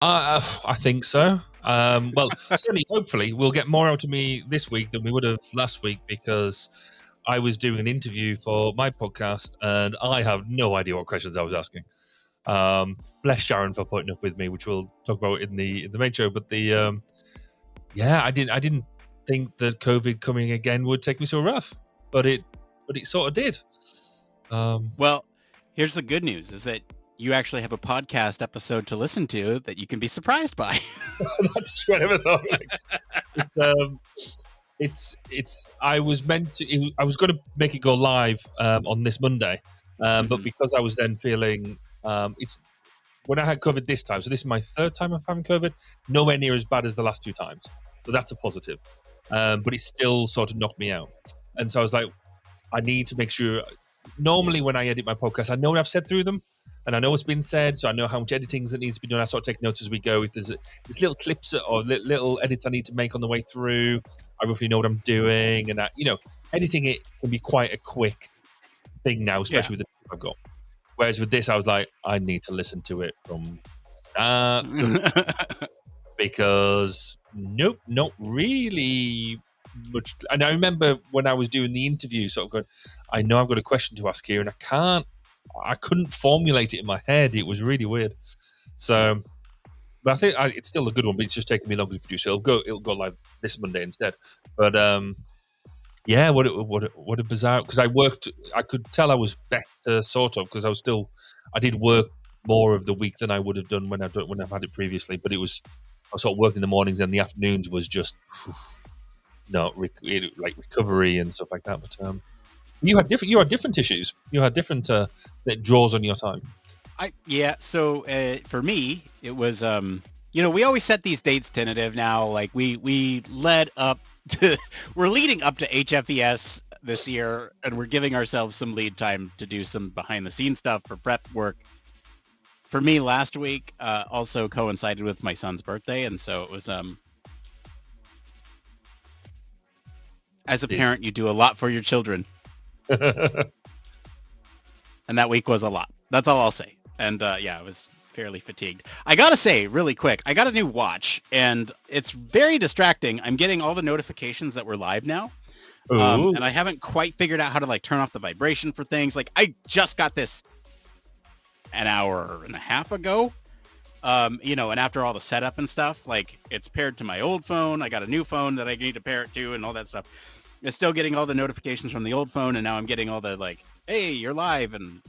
I think so. Well, certainly, hopefully, we'll get more out of me this week than we would have last week because I was doing an interview for my podcast and I have no idea what questions I was asking. Bless Sharon for putting up with me, which we'll talk about in the main show. But I didn't think that COVID coming again would take me so rough, but it sort of did. Well, here's the good news: is that you actually have a podcast episode to listen to that you can be surprised by. That's true. I never thought. It's. I was meant to. I was going to make it go live on this Monday, but because I was then feeling it's when I had COVID this time. So this is my third time of having COVID. Nowhere near as bad as the last two times. So that's a positive. But it still sort of knocked me out. And so I was like, I need to make sure. Normally, when I edit my podcast, I know what I've said through them, and I know what's been said, so I know how much editing that needs to be done. I sort of take notes as we go. If there's little clips or little edits I need to make on the way through, I roughly know what I'm doing, and editing it can be quite a quick thing now, especially with the time I've got. Whereas with this, I was like, I need to listen to it from start to because nope, not really much. And I remember when I was doing the interview, sort of going, I know I've got a question to ask here, and I couldn't formulate it in my head. It was really weird. So, but I think it's still a good one, but it's just taking me longer to produce. It'll go live this Monday instead. But what a bizarre, because I could tell I was better sort of, because I did work more of the week than I would have done when I've had it previously, but I was sort of working in the mornings and the afternoons was just like recovery and stuff like that. But you had different issues. You had different that draws on your time. So for me, it was we always set these dates tentative now. Like we led up to we're leading up to HFES this year, and we're giving ourselves some lead time to do some behind the scenes stuff for prep work. For me, last week also coincided with my son's birthday, and so it was as a parent, you do a lot for your children. And that week was a lot. That's all I'll say. And I was fairly fatigued. I gotta say, really quick, I got a new watch, and it's very distracting. I'm getting all the notifications that we're live now, and I haven't quite figured out how to like turn off the vibration for things. Like I just got this an hour and a half ago, and after all the setup and stuff, like it's paired to my old phone. I got a new phone that I need to pair it to, and all that stuff. It's still getting all the notifications from the old phone, and now I'm getting all the like, hey, you're live, and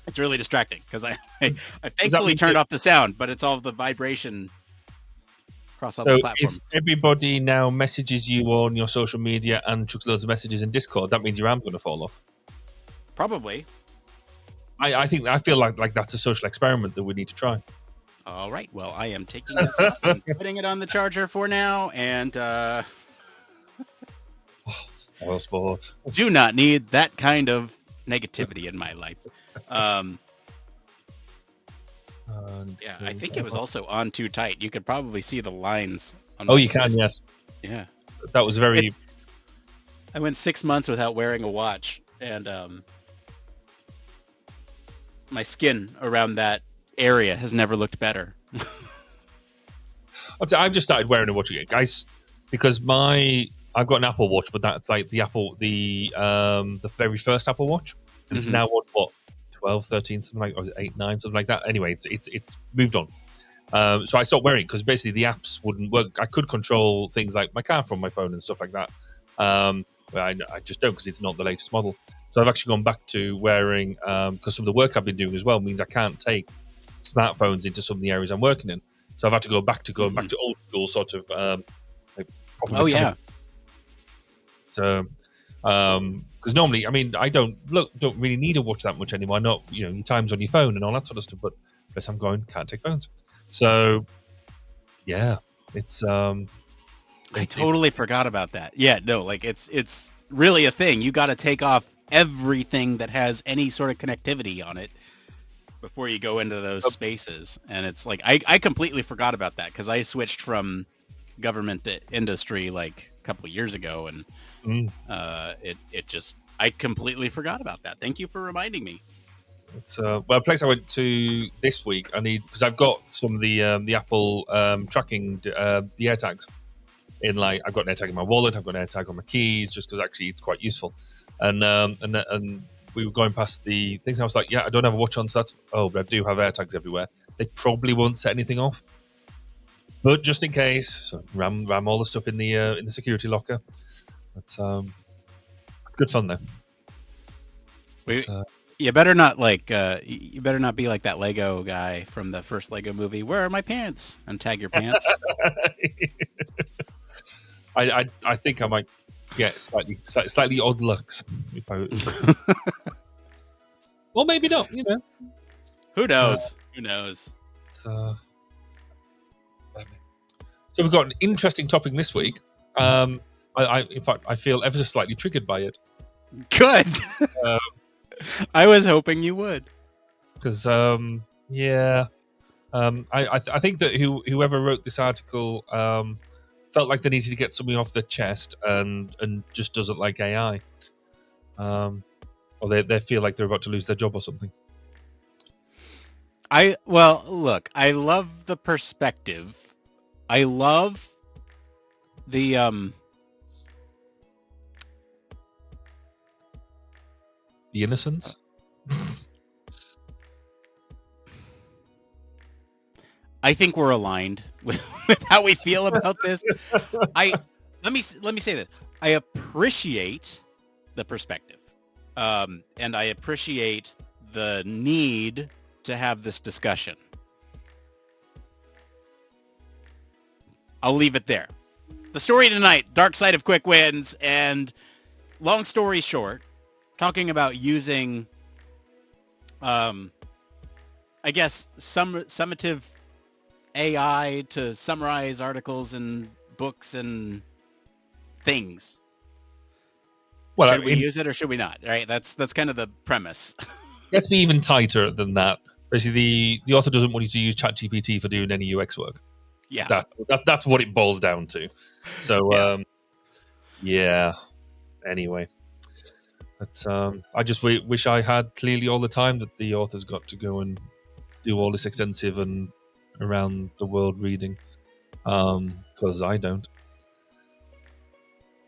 it's really distracting because I thankfully turned off the sound, but it's all the vibration across all the platforms. If everybody now messages you on your social media and chucks loads of messages in Discord, that means your arm's going to fall off. Probably. I feel like that's a social experiment that we need to try. All right. Well, I am taking this out and putting it on the charger for now, and spoil sport. Do not need that kind of negativity in my life. I think it was also on too tight. You could probably see the lines. You can, yes. Yeah. That was very... I went 6 months without wearing a watch, and my skin around that area has never looked better. I've just started wearing a watch again, guys, because I've got an Apple Watch, but that's like the very first Apple Watch, and it's now what 12, 13, something like, or was it 8, 9, something like that. Anyway, it's moved on. So I stopped wearing it because basically the apps wouldn't work. I could control things like my car from my phone and stuff like that. But I just don't because it's not the latest model. So I've actually gone back to wearing because some of the work I've been doing as well means I can't take smartphones into some of the areas I'm working in. So I've had to go back to old school sort of. So, because normally, I mean, I don't really need a watch that much anymore. Not, your time's on your phone and all that sort of stuff. But as I'm going, can't take phones. So, yeah, it's. I totally forgot about that. Yeah, no, like it's really a thing. You got to take off everything that has any sort of connectivity on it before you go into those spaces. And it's like I completely forgot about that because I switched from government to industry like a couple of years ago, and I completely forgot about that. Thank you for reminding me. It's well, a place I went to this week. I need because I've got some of the Apple tracking the AirTags in. Like I've got an AirTag in my wallet, I've got an AirTag on my keys, just because actually it's quite useful. And we were going past the things. And I was like, yeah, I don't have a watch on, so that's but I do have AirTags everywhere. They probably won't set anything off, but just in case, so ram all the stuff in the security locker. But it's good fun though. You better not you better not be like that Lego guy from the first Lego movie. Where are my pants? And tag your pants. I think I might get slightly odd looks. Well, maybe not. You know, who knows? Who knows? So we've got an interesting topic this week. In fact, I feel ever so slightly triggered by it. Good. I was hoping you would. Because I think that whoever wrote this article felt like they needed to get something off their chest and just doesn't like AI, or they feel like they're about to lose their job or something. Look, I love the perspective. I love the innocence. I think we're aligned with how we feel about this. Let me say this. I appreciate the perspective, and I appreciate the need to have this discussion. I'll leave it there. The story tonight: dark side of quick wins, and long story short, talking about using, I guess, summative AI to summarize articles and books and things. Well, should we use it or should we not? Right? That's kind of the premise. Let's be even tighter than that. Basically, the author doesn't want you to use ChatGPT for doing any UX work. Yeah, that's what it boils down to. So, Anyway, but I just wish I had clearly all the time that the author's got to go and do all this extensive and around the world reading, because I don't.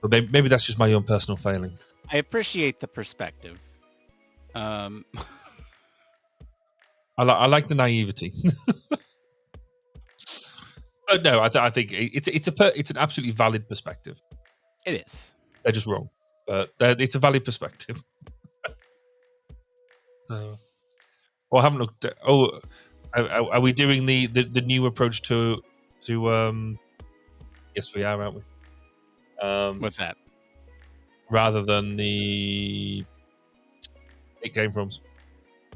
But maybe that's just my own personal failing. I appreciate the perspective. I like the naivety. No, I think it's an absolutely valid perspective. It is. They're just wrong, but it's a valid perspective. So, I haven't looked at. Are we doing the new approach to? Yes, we are, aren't we? What's that? Rather than the 8 game rooms.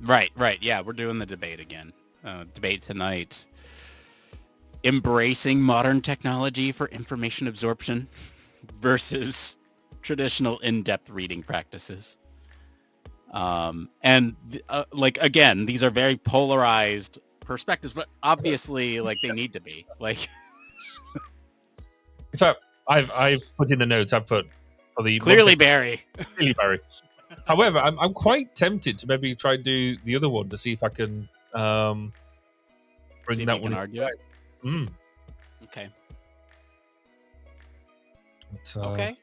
Right. Yeah, we're doing the debate again. Debate tonight. Embracing modern technology for information absorption versus traditional in-depth reading practices. Again, these are very polarized perspectives, but obviously, they need to be. In fact, I've put in the notes. I've put for the clearly Barry. Clearly Barry. However, I'm quite tempted to maybe try and do the other one to see if I can bring that one. Argue. Okay. But, okay.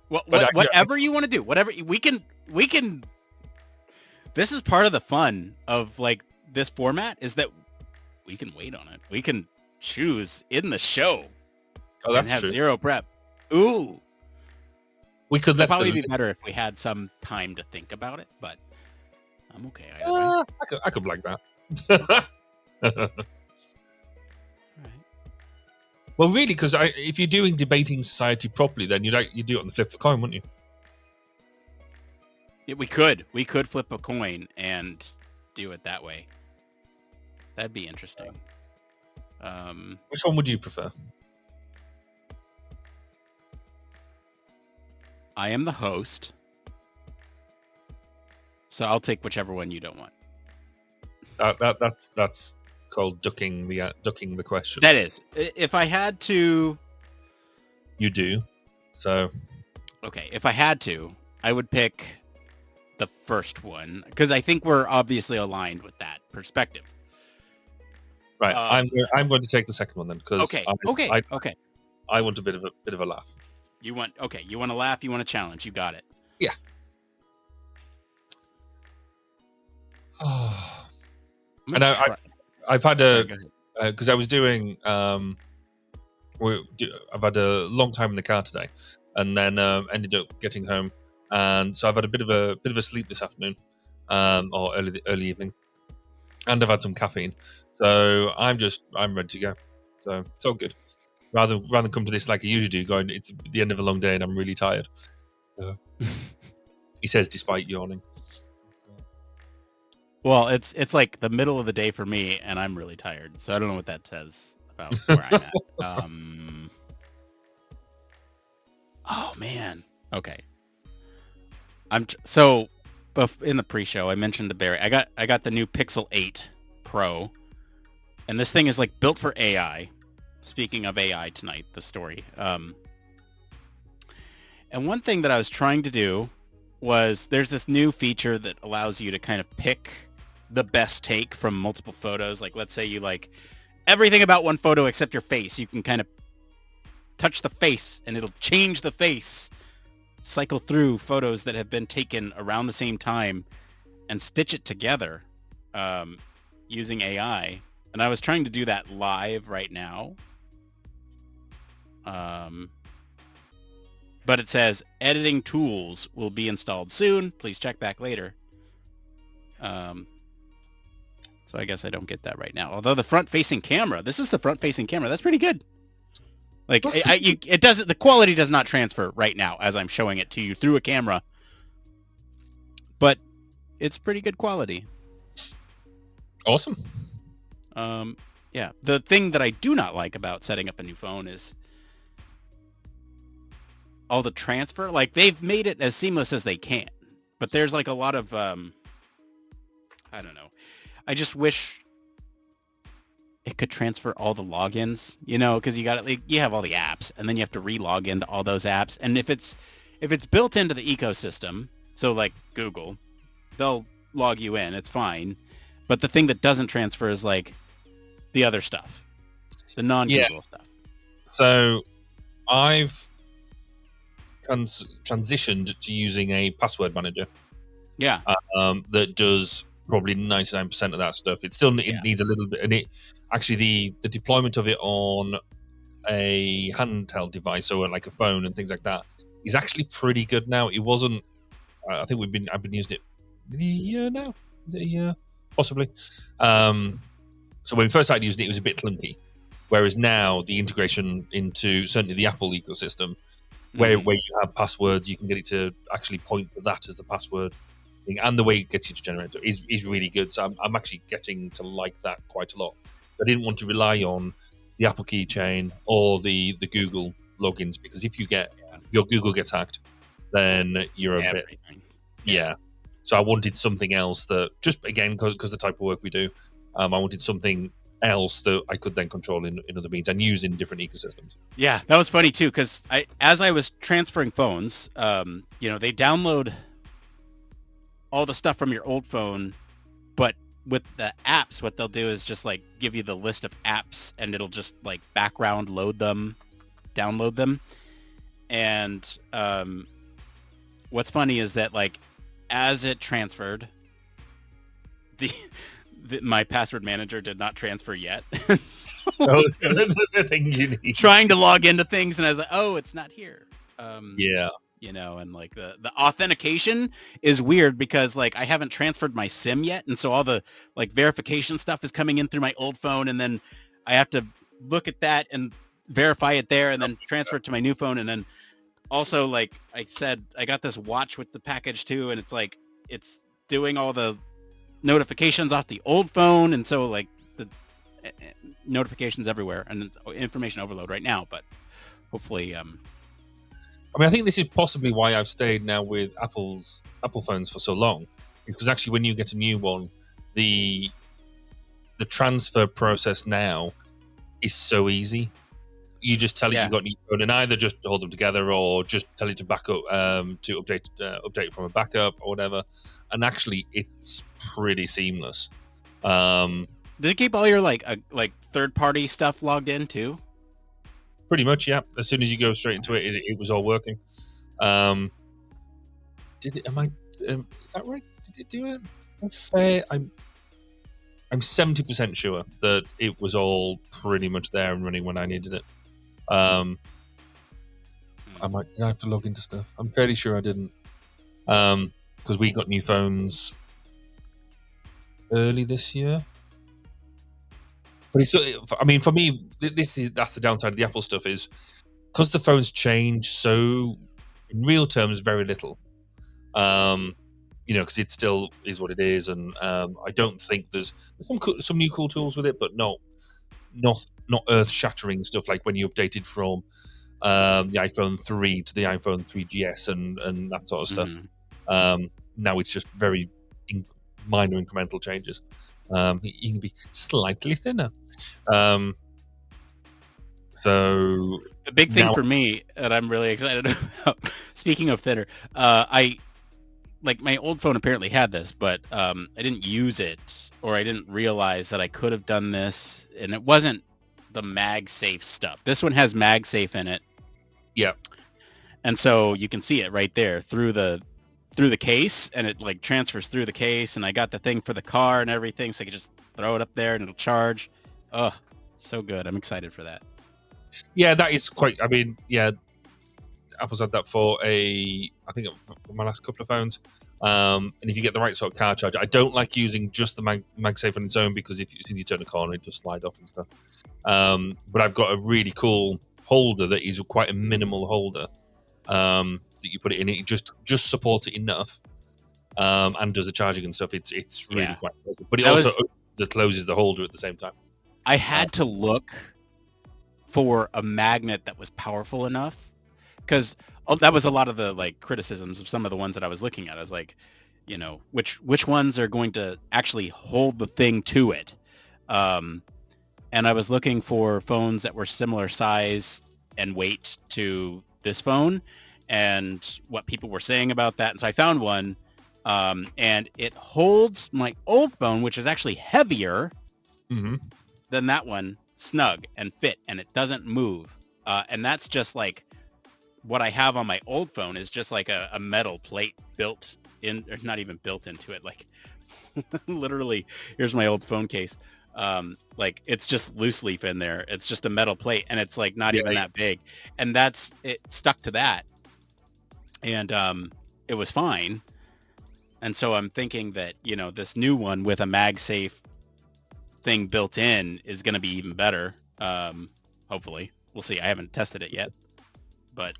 Whatever you want to do, whatever we can. This is part of the fun of this format is that we can wait on it. We can choose in the show. Oh, that's and have true. Zero prep. Ooh. We could It'd probably be better if we had some time to think about it, but I'm okay. I could like that. Right. Well, really, because if you're doing debating society properly, then you do it on the flip of the coin, wouldn't you? Yeah, we could flip a coin and do it that way. That'd be interesting. Which one would you prefer? I am the host, so I'll take whichever one you don't want. That's called ducking the question. That is. If I had to... You do. So... Okay, if I had to, I would pick the first one because I think we're obviously aligned with that perspective. Right. I'm going to take the second one then because Okay. I want a bit of a laugh. You want to laugh, you want a challenge, you got it. Yeah. And I've had because I was doing I've had a long time in the car today, and then ended up getting home, and so I've had a bit of a sleep this afternoon, or early evening, and I've had some caffeine, so I'm ready to go. So it's all good. Rather than come to this like I usually do, going it's the end of a long day and I'm really tired. So, he says, despite yawning. Well, it's like the middle of the day for me, and I'm really tired. So I don't know what that says about where I'm at. Oh man. Okay. So in the pre-show, I mentioned to Barry, I got the new Pixel 8 Pro, and this thing is like built for AI. Speaking of AI tonight, the story. And one thing that I was trying to do was there's this new feature that allows you to kind of pick the best take from multiple photos. Like, let's say you like everything about one photo except your face. You can kind of touch the face and it'll change the face, cycle through photos that have been taken around the same time and stitch it together using AI. And I was trying to do that live right now. But it says editing tools will be installed soon. Please check back later. So I guess I don't get that right now. Although the front-facing camera, this is the front-facing camera. That's pretty good. Like it doesn't. The quality does not transfer right now as I'm showing it to you through a camera, but it's pretty good quality. Awesome. Yeah. The thing that I do not like about setting up a new phone is all the transfer. Like they've made it as seamless as they can, but there's like a lot of I don't know. I just wish it could transfer all the logins, because you got you have all the apps, and then you have to re-log into all those apps. And if it's built into the ecosystem, so like Google, they'll log you in. It's fine. But the thing that doesn't transfer is like the other stuff, the non-Google stuff. So I've transitioned to using a password manager. Yeah. That does probably 99% of that stuff. It still needs a little bit, and it actually the deployment of it on a handheld device, so like a phone and things like that, is actually pretty good now. It wasn't. I think I've been using it maybe a year now. Is it a year? Possibly. So when we first started using it, it was a bit clunky. Whereas now the integration into certainly the Apple ecosystem, where you have passwords, you can get it to actually point to that as the password thing, and the way it gets you to generate it is really good. So I'm actually getting to like that quite a lot. I didn't want to rely on the Apple keychain or the Google logins, because if your Google gets hacked, then you're a bit. Yeah. So I wanted something else that, just again, because the type of work we do, I wanted something else that I could then control in other means and use in different ecosystems. Yeah, that was funny too, because as I was transferring phones, they download all the stuff from your old phone, but with the apps, what they'll do is just like give you the list of apps, and it'll just like background load them, download them. And what's funny is that like as it transferred, my password manager did not transfer yet. The thing you need. Trying to log into things, and I was like, oh, it's not here. Yeah. And like the authentication is weird because like I haven't transferred my SIM yet, and so all the like verification stuff is coming in through my old phone, and then I have to look at that and verify it there, and then transfer it to my new phone. And then also, like I said, I got this watch with the package too, and it's like it's doing all the notifications off the old phone, and so like the notifications everywhere, and it's information overload right now. But hopefully, I think this is possibly why I've stayed now with Apple phones for so long. It's because actually, when you get a new one, the transfer process now is so easy. You just tell it Yeah. you've got a new phone, and either just hold them together or just tell it to back up, to update from a backup or whatever. And actually, it's pretty seamless. Does it keep all your like third party stuff logged in too? Pretty much, yeah. As soon as you go straight into it, it was all working. Did it? Is that right? Did it do it? I'm 70% sure that it was all pretty much there and running when I needed it. Did I have to log into stuff? I'm fairly sure I didn't, because we got new phones early this year. But I mean, for me, that's the downside of the Apple stuff, is because the phones change so in real terms very little. Because it still is what it is, and I don't think there's some new cool tools with it, but not earth-shattering stuff like when you updated from the iPhone 3 to the iPhone 3GS and that sort of stuff. Now it's just very minor incremental changes. You can be slightly thinner. So the big thing for me, and I'm really excited about, speaking of thinner, my old phone apparently had this, but I didn't use it, or I didn't realize that I could have done this, and it wasn't the MagSafe stuff. This one has MagSafe in it. Yeah. And so you can see it right there through the case, and it like transfers through the case, and I got the thing for the car and everything, so I can just throw it up there and it'll charge. Oh, so good. I'm excited for that. Yeah, that is quite, I mean, yeah, Apple's had that for I think for my last couple of phones. And if you get the right sort of car charger, I don't like using just the MagSafe on its own, because if you turn a corner, it just slide off and stuff. But I've got a really cool holder that is quite a minimal holder, that you put it in. It just supports it enough, and does the charging and stuff. It's really quite pleasant. But it also closes the holder at the same time. I had to look for a magnet that was powerful enough, because that was a lot of the like criticisms of some of the ones that I was looking at. I was like, which ones are going to actually hold the thing to it? And I was looking for phones that were similar size and weight to this phone, and what people were saying about that. And so I found one, and it holds my old phone, which is actually heavier than that one, snug and fit, and it doesn't move. And that's just like what I have on my old phone is just like a metal plate built in, or not even built into it. Like literally, here's my old phone case. Like it's just loose leaf in there. It's just a metal plate, and it's like not even that big. And it stuck to that. And it was fine. And so I'm thinking that, this new one with a MagSafe thing built in is going to be even better. Hopefully. We'll see. I haven't tested it yet. But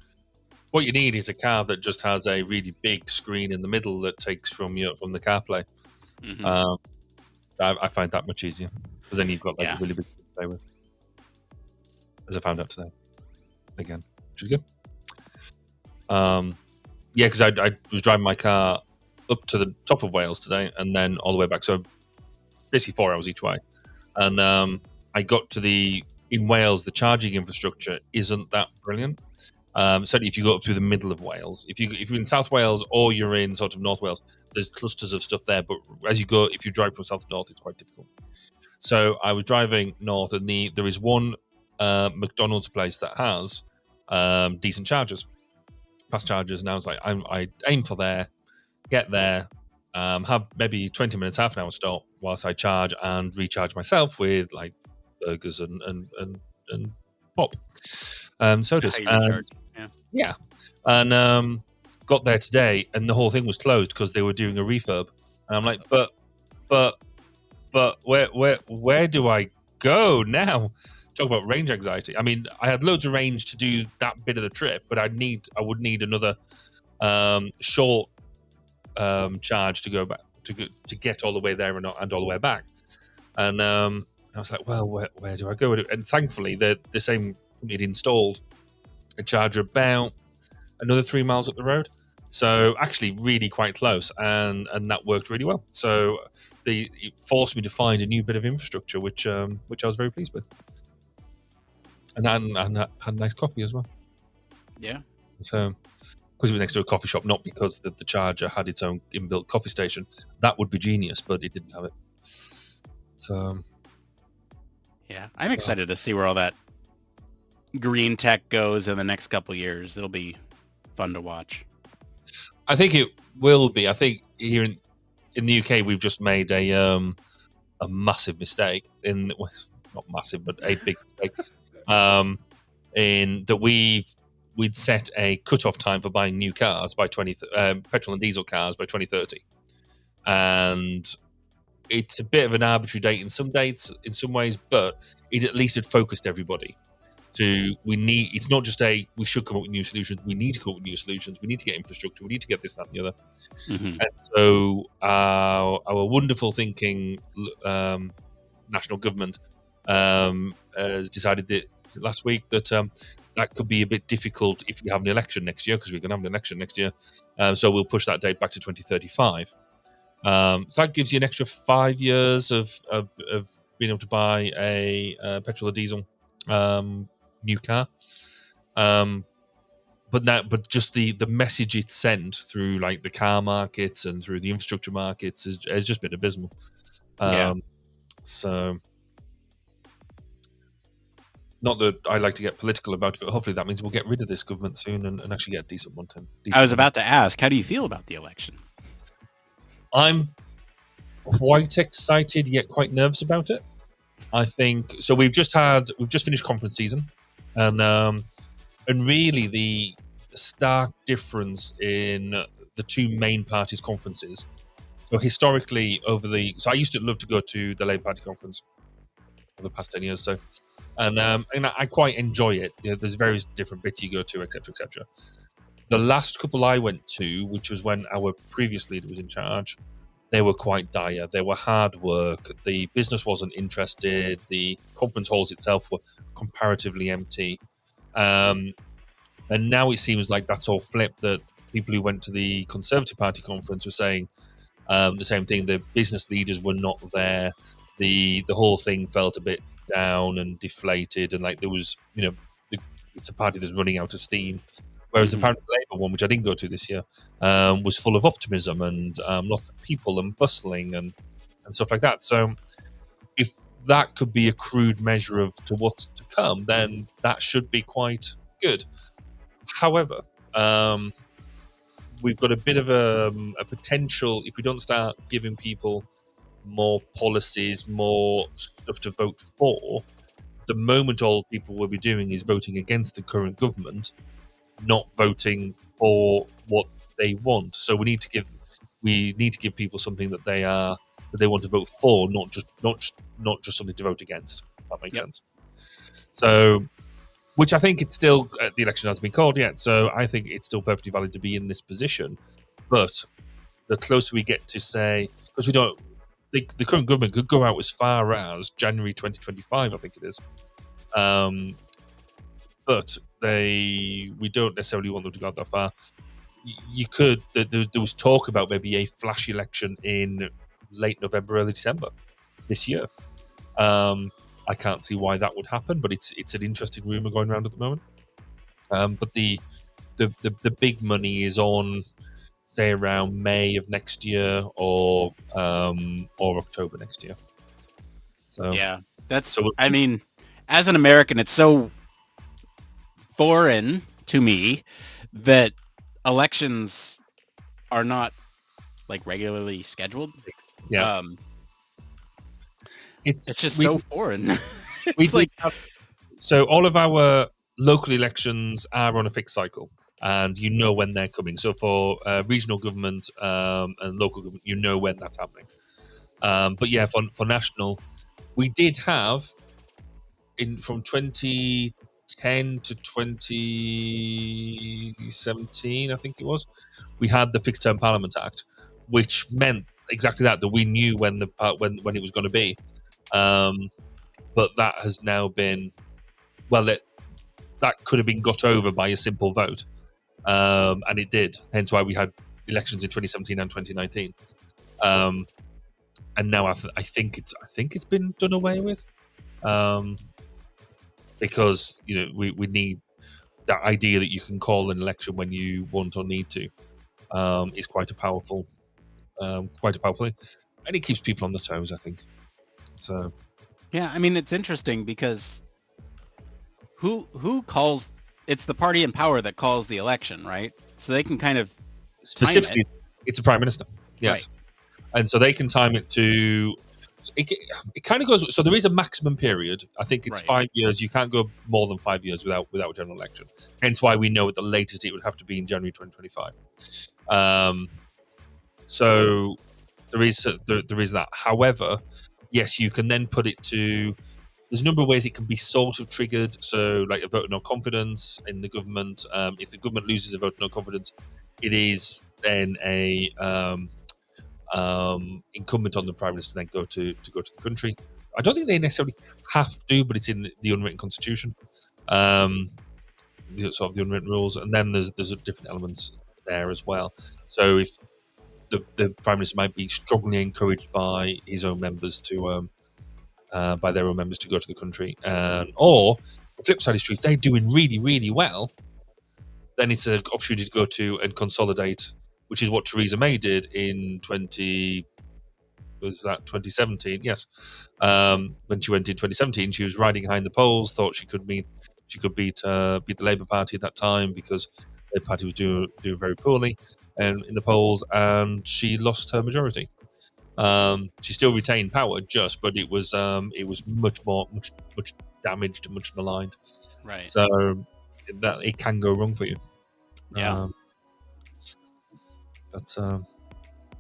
what you need is a car that just has a really big screen in the middle that takes from the CarPlay. I find that much easier, because then you've got a really big thing to play with. As I found out today, again, which is good. Because I was driving my car up to the top of Wales today, and then all the way back. So basically 4 hours each way. And I got in Wales, the charging infrastructure isn't that brilliant. Certainly if you go up through the middle of Wales, if you're in South Wales or you're in sort of North Wales, there's clusters of stuff there. But if you drive from south to north, it's quite difficult. So I was driving north, and there is one McDonald's place that has decent chargers, fast chargers, and I was like, I aim for there, get there, have maybe 20 minutes, half an hour stop whilst I charge and recharge myself with like burgers and pop sodas. And got there today, and the whole thing was closed because they were doing a refurb. And I'm like, but where do I go now? Talk about range anxiety. I mean, I had loads of range to do that bit of the trip, but I would need another short charge to go back to get all the way there and all the way back. And I was like, well, where do I go? And thankfully, the same company had installed a charger about another 3 miles up the road. So actually really quite close, and that worked really well. So it forced me to find a new bit of infrastructure, which I was very pleased with. and had nice coffee as well. Yeah. So, because it was next to a coffee shop, not because the charger had its own inbuilt coffee station. That would be genius, but it didn't have it. So, yeah, I'm excited to see where all that green tech goes in the next couple years. It'll be fun to watch. I think it will be. I think here in the UK, we've just made a massive mistake not massive, but a big mistake. In that we'd set a cut-off time for buying new cars by petrol and diesel cars by 2030, and it's a bit of an arbitrary date in some ways, but it at least had focused everybody to it's not just we should come up with new solutions, we need to come up with new solutions, we need to get infrastructure, we need to get this, that, and the other. And so our wonderful thinking national government has decided that last week that that could be a bit difficult if we have an election next year, because we're going to have an election next year. So we'll push that date back to 2035. So that gives you an extra 5 years of being able to buy a petrol or diesel new car. But just the message it's sent through like the car markets and through the infrastructure markets has just been abysmal. So, not that I like to get political about it, but hopefully that means we'll get rid of this government soon and actually get a decent one. I was about to ask, how do you feel about the election? I'm quite excited yet quite nervous about it. I think so. We've just finished conference season, and really the stark difference in the two main parties' conferences. So historically, I used to love to go to the Labour Party conference for the past 10 years. So, and I quite enjoy it. You know, there's various different bits you go to, etc., etc. The last couple I went to, which was when our previous leader was in charge, they were quite dire. They were hard work. The business wasn't interested. The conference halls itself were comparatively empty. And now it seems like that's all flipped, that people who went to the Conservative Party conference were saying the same thing. The business leaders were not there. The whole thing felt a bit down and deflated, and like there was, it's a party that's running out of steam. Whereas the Party Labour one, which I didn't go to this year, was full of optimism and lots of people and bustling and stuff like that. So if that could be a crude measure to what's to come, then that should be quite good. However, we've got a bit of a potential, if we don't start giving people more policies, more stuff to vote for, the moment all people will be doing is voting against the current government, not voting for what they want. So we need to give people something that they want to vote for, not just something to vote against. If that makes sense. So, which I think it's still, the election hasn't been called yet, so I think it's still perfectly valid to be in this position. But the closer we get to say, because we don't, the current government could go out as far as January 2025, I think it is. But we don't necessarily want them to go out that far. You could, there was talk about maybe a flash election in late November, early December this year. I can't see why that would happen, but it's an interesting rumor going around at the moment. But the big money is on, say, around May of next year or October next year. So yeah, I mean, as an American, it's so foreign to me that elections are not like regularly scheduled. Yeah. It's just so foreign. So all of our local elections are on a fixed cycle, and you know when they're coming. So for regional government and local government, you know when that's happening. But yeah, for national, we did have from 2010 to 2017, I think it was, we had the Fixed Term Parliament Act, which meant exactly that we knew when it was going to be. But that has now been, that could have been got over by a simple vote, and it did. Hence why we had elections in 2017 and 2019. And now I think it's been done away with. because we need that idea that you can call an election when you want or need to. Is quite a powerful thing, and it keeps people on the toes, I think. So Yeah, I mean, it's interesting because who calls? It's the party in power that calls the election, right? So they can kind of time it. specifically, it's a prime minister, yes, and so they can time it to. It kind of goes. So there is a maximum period. I think it's Right. 5 years. You can't go more than 5 years without a general election. Hence why we know at the latest it would have to be in January 2025. So there is that. However, yes, you can then put it to. There's a number of ways it can be sort of triggered. So, like a vote of no confidence in the government. If the government loses a vote of no confidence, it is then a incumbent on the prime minister to then go to the country. I don't think they necessarily have to, but it's in the unwritten constitution, sort of the unwritten rules, and then there's different elements there as well. So if the prime minister might be strongly encouraged by his own members to by their own members to go to the country, or the flip side is true. If they're doing really, really well, then it's an opportunity to go to and consolidate, which is what Theresa May did in 2017? Yes, when she went in 2017, she was riding high in the polls, thought she could beat the Labour Party at that time because the party was doing very poorly in the polls, and she lost her majority. She still retained power, but it was much damaged and much maligned. Right. So that it can go wrong for you. Yeah. But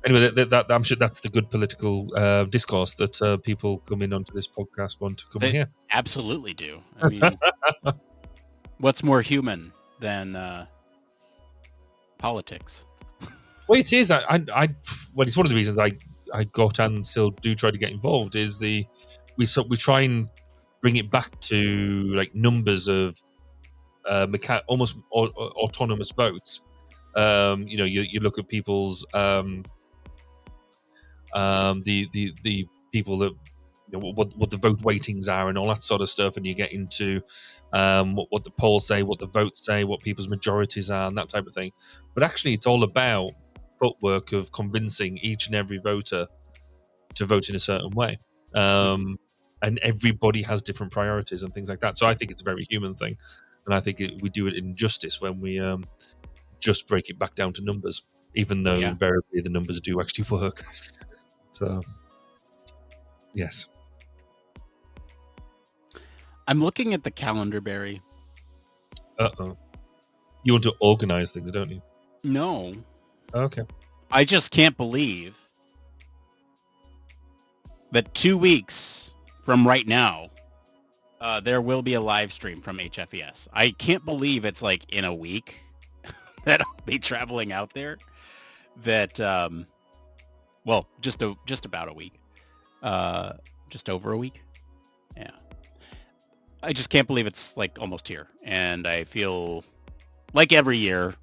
anyway, that I'm sure that's the good political discourse that people coming onto this podcast want to come and hear. Absolutely do. I mean, what's more human than politics? Well, it is. Well, it's one of the reasons I got and still do try to get involved. Is we try and bring it back to like numbers of almost autonomous votes. You look at people's the people that what the vote weightings are and all that sort of stuff, and you get into what the polls say, what the votes say, what people's majorities are, and that type of thing. But actually, it's all about footwork of convincing each and every voter to vote in a certain way. And everybody has different priorities and things like that. So I think it's a very human thing, and I think we do it injustice when we just break it back down to numbers, even though invariably the numbers do actually work. So, yes. I'm looking at the calendar, Barry. Uh-oh. You want to organize things, don't you? No. Okay. I just can't believe that 2 weeks from right now, there will be a live stream from HFES. I can't believe it's like in a week that I'll be traveling out there. That, well, just about a week. Just over a week. Yeah. I just can't believe it's like almost here. And I feel like every year,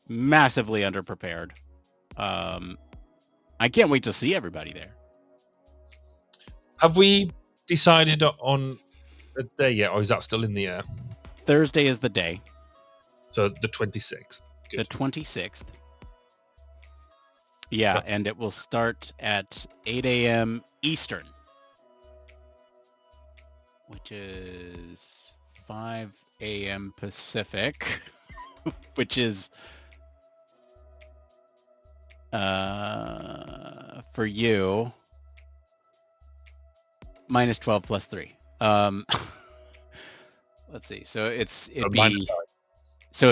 massively underprepared. I can't wait to see everybody there. Have we decided on a day yet, or is that still in the air? Thursday is the day. So the 26th. Good. The 26th. Yeah, and it will start at 8 a.m. Eastern, which is 5 a.m. Pacific, which is for you minus 12 plus 3. Let's see. So it'd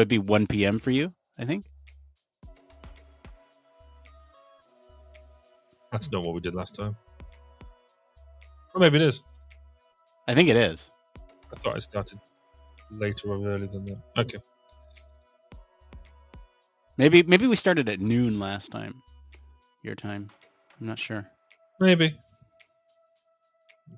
be 1 p.m. for you, I think. That's not what we did last time. Or maybe it is. I think it is. I thought I started later or earlier than that. Okay. Maybe we started at noon last time. Your time. I'm not sure. Maybe.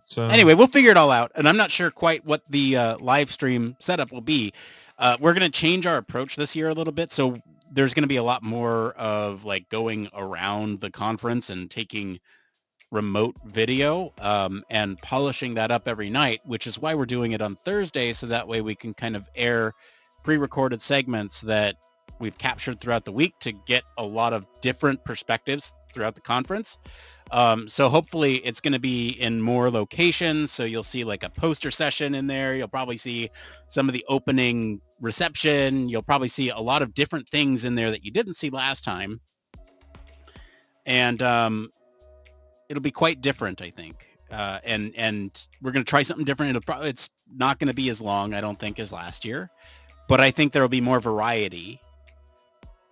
So anyway, we'll figure it all out. And I'm not sure quite what the live stream setup will be. We're going to change our approach this year a little bit. So there's going to be a lot more of like going around the conference and taking remote video and polishing that up every night, which is why we're doing it on Thursday. So that way we can kind of air pre-recorded segments that we've captured throughout the week to get a lot of different perspectives throughout the conference. So hopefully it's going to be in more locations. So you'll see like a poster session in there. You'll probably see some of the opening reception. You'll probably see a lot of different things in there that you didn't see last time. And it'll be quite different, I think. And we're going to try something different. It's not going to be as long, I don't think, as last year. But I think there will be more variety.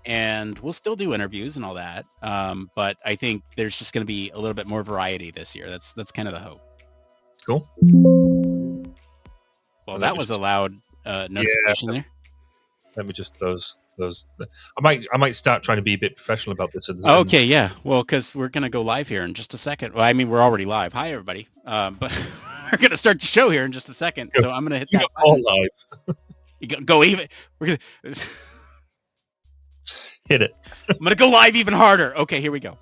And we'll still do interviews and all that. But I think there's just going to be a little bit more variety this year. That's kind of the hope. Cool. Well, that was a loud notification there. Let me just those. I might start trying to be a bit professional about this. Okay, yeah. Well, because we're going to go live here in just a second. Well, I mean, we're already live. Hi, everybody. But we're going to start the show here in just a second. So I'm going to hit that all live. You go even. We're going to... Hit it. I'm going to go live even harder. Okay, here we go.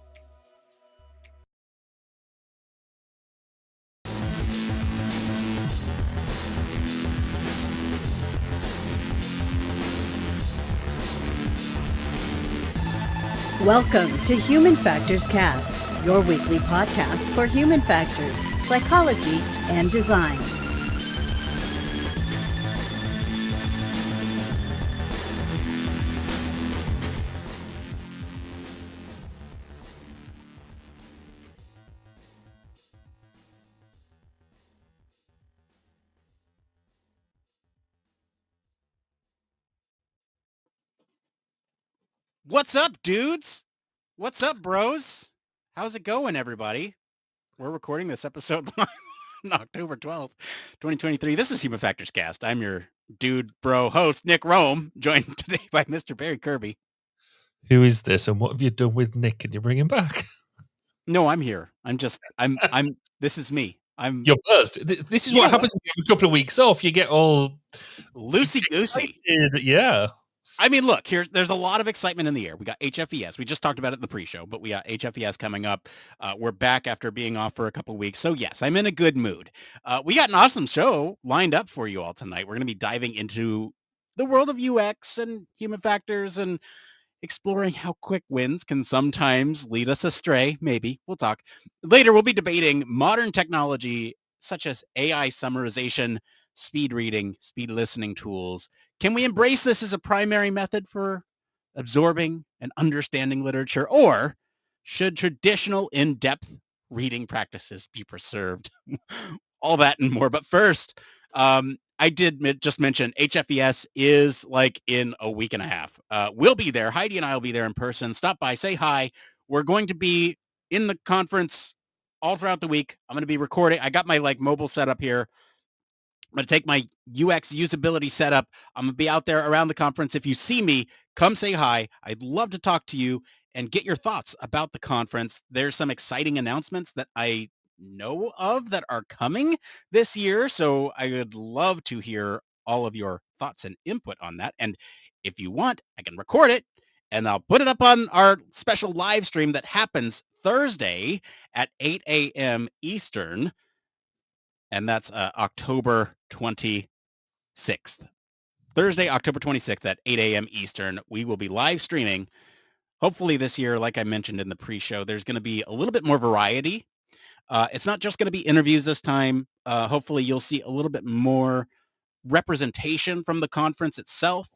Welcome to Human Factors Cast, your weekly podcast for human factors, psychology, and design. What's up, dudes? What's up, bros? How's it going, everybody? We're recording this episode on October 12th, 2023. This is Human Factors Cast. I'm your dude, bro, host, Nick Roome, joined today by Mr. Barry Kirby. Who is this, and what have you done with Nick? Can you bring him back? No, I'm here. This is me. You're buzzed. This is what happens when you have a couple of weeks off. You get all loosey-goosey. Yeah. I mean, look, there's a lot of excitement in the air. We got HFES. We just talked about it in the pre-show, but we got HFES coming up. We're back after being off for a couple of weeks. So yes, I'm in a good mood. We got an awesome show lined up for you all tonight. We're going to be diving into the world of UX and human factors and exploring how quick wins can sometimes lead us astray. Maybe. We'll talk. Later, we'll be debating modern technology such as AI summarization, speed reading, speed listening tools. Can we embrace this as a primary method for absorbing and understanding literature, or should traditional in-depth reading practices be preserved? All that and more. But first, I did just mention HFES is like in a week and a half. We'll be there. Heidi and I will be there in person. Stop by, say hi. We're going to be in the conference all throughout the week. I'm going to be recording. I got my mobile setup here. I'm going to take my UX usability setup. I'm going to be out there around the conference. If you see me, come say hi. I'd love to talk to you and get your thoughts about the conference. There's some exciting announcements that I know of that are coming this year. So I would love to hear all of your thoughts and input on that. And if you want, I can record it and I'll put it up on our special live stream that happens Thursday at 8 a.m. Eastern. And that's October 26th. Thursday, October 26th at 8 a.m. Eastern. We will be live streaming. Hopefully this year, like I mentioned in the pre-show, there's going to be a little bit more variety. It's not just going to be interviews this time. Hopefully you'll see a little bit more representation from the conference itself.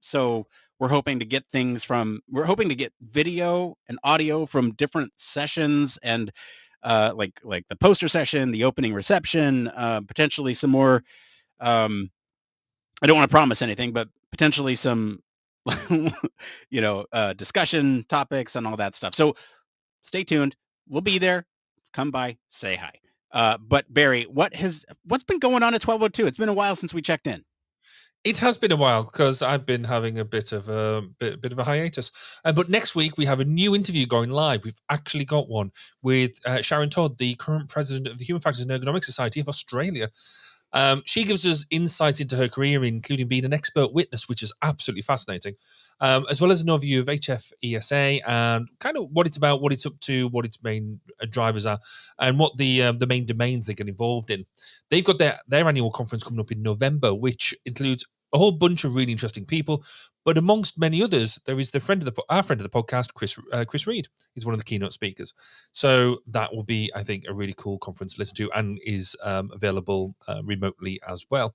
So we're hoping to get video and audio from different sessions and like the poster session, the opening reception, potentially some more. I don't want to promise anything, but potentially some, discussion topics and all that stuff. So stay tuned. We'll be there. Come by, say hi. But Barry, what's been going on at 1202? It's been a while since we checked in. It has been a while because I've been having a bit of a hiatus. But next week we have a new interview going live. We've actually got one with Sharon Todd, the current president of the Human Factors and Ergonomics Society of Australia. She gives us insights into her career, including being an expert witness, which is absolutely fascinating, as well as an overview of HFESA and kind of what it's about, what it's up to, what its main drivers are, and what the main domains they get involved in. They've got their annual conference coming up in November, which includes a whole bunch of really interesting people. But amongst many others, there is our friend of the podcast, Chris Reed. He's one of the keynote speakers. So that will be, I think, a really cool conference to listen to, and is available remotely as well.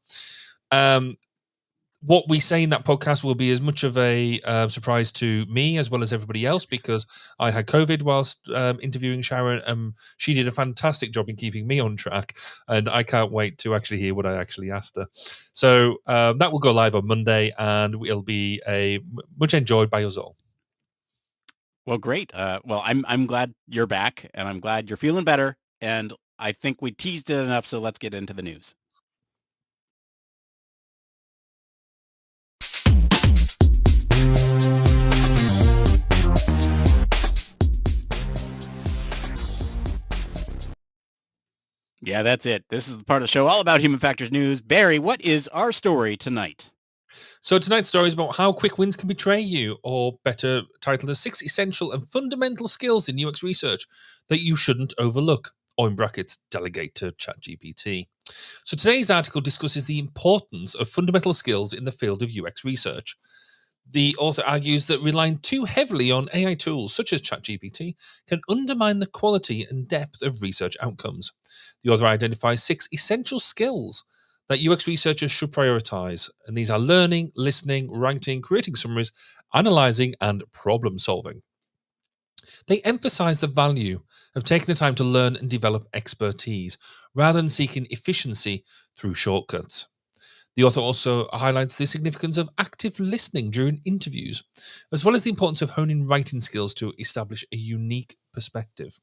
What we say in that podcast will be as much of a surprise to me as well as everybody else, because I had COVID whilst interviewing Sharon. She did a fantastic job in keeping me on track, and I can't wait to actually hear what I actually asked her. So that will go live on Monday, and it'll be much enjoyed by us all. Well, great. Well, I'm glad you're back, and I'm glad you're feeling better. And I think we teased it enough, so let's get into the news. Yeah, that's it. This is the part of the show all about human factors news. Barry, what is our story tonight? So tonight's story is about how quick wins can betray you, or better titled as 6 essential and fundamental skills in UX research that you shouldn't overlook, or in brackets, delegate to ChatGPT. So today's article discusses the importance of fundamental skills in the field of UX research. The author argues that relying too heavily on AI tools such as ChatGPT can undermine the quality and depth of research outcomes. The author identifies 6 essential skills that UX researchers should prioritize, and these are learning, listening, writing, creating summaries, analyzing, and problem solving. They emphasize the value of taking the time to learn and develop expertise rather than seeking efficiency through shortcuts. The author also highlights the significance of active listening during interviews, as well as the importance of honing writing skills to establish a unique perspective.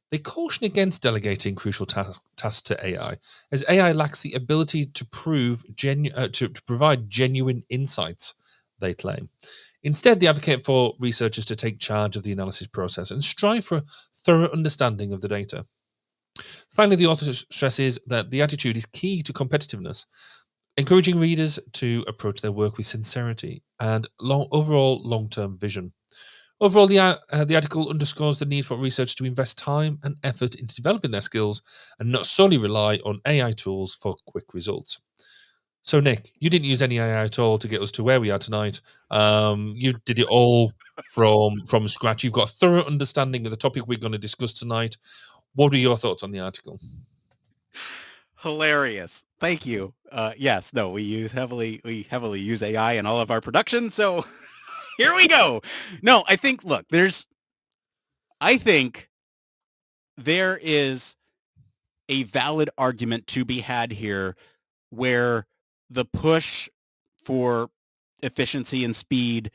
They caution against delegating crucial tasks to AI, as AI lacks the ability to provide genuine insights, they claim. Instead, they advocate for researchers to take charge of the analysis process and strive for a thorough understanding of the data. Finally, the author stresses that the attitude is key to competitiveness, encouraging readers to approach their work with sincerity and overall long-term vision. Overall, the article underscores the need for researchers to invest time and effort into developing their skills and not solely rely on AI tools for quick results. So, Nick, you didn't use any AI at all to get us to where we are tonight. You did it all from scratch. You've got a thorough understanding of the topic we're going to discuss tonight. What are your thoughts on the article? Hilarious. Thank you. Yes, no, we heavily use AI in all of our production. So here we go. No, I think there is a valid argument to be had here where the push for efficiency and speed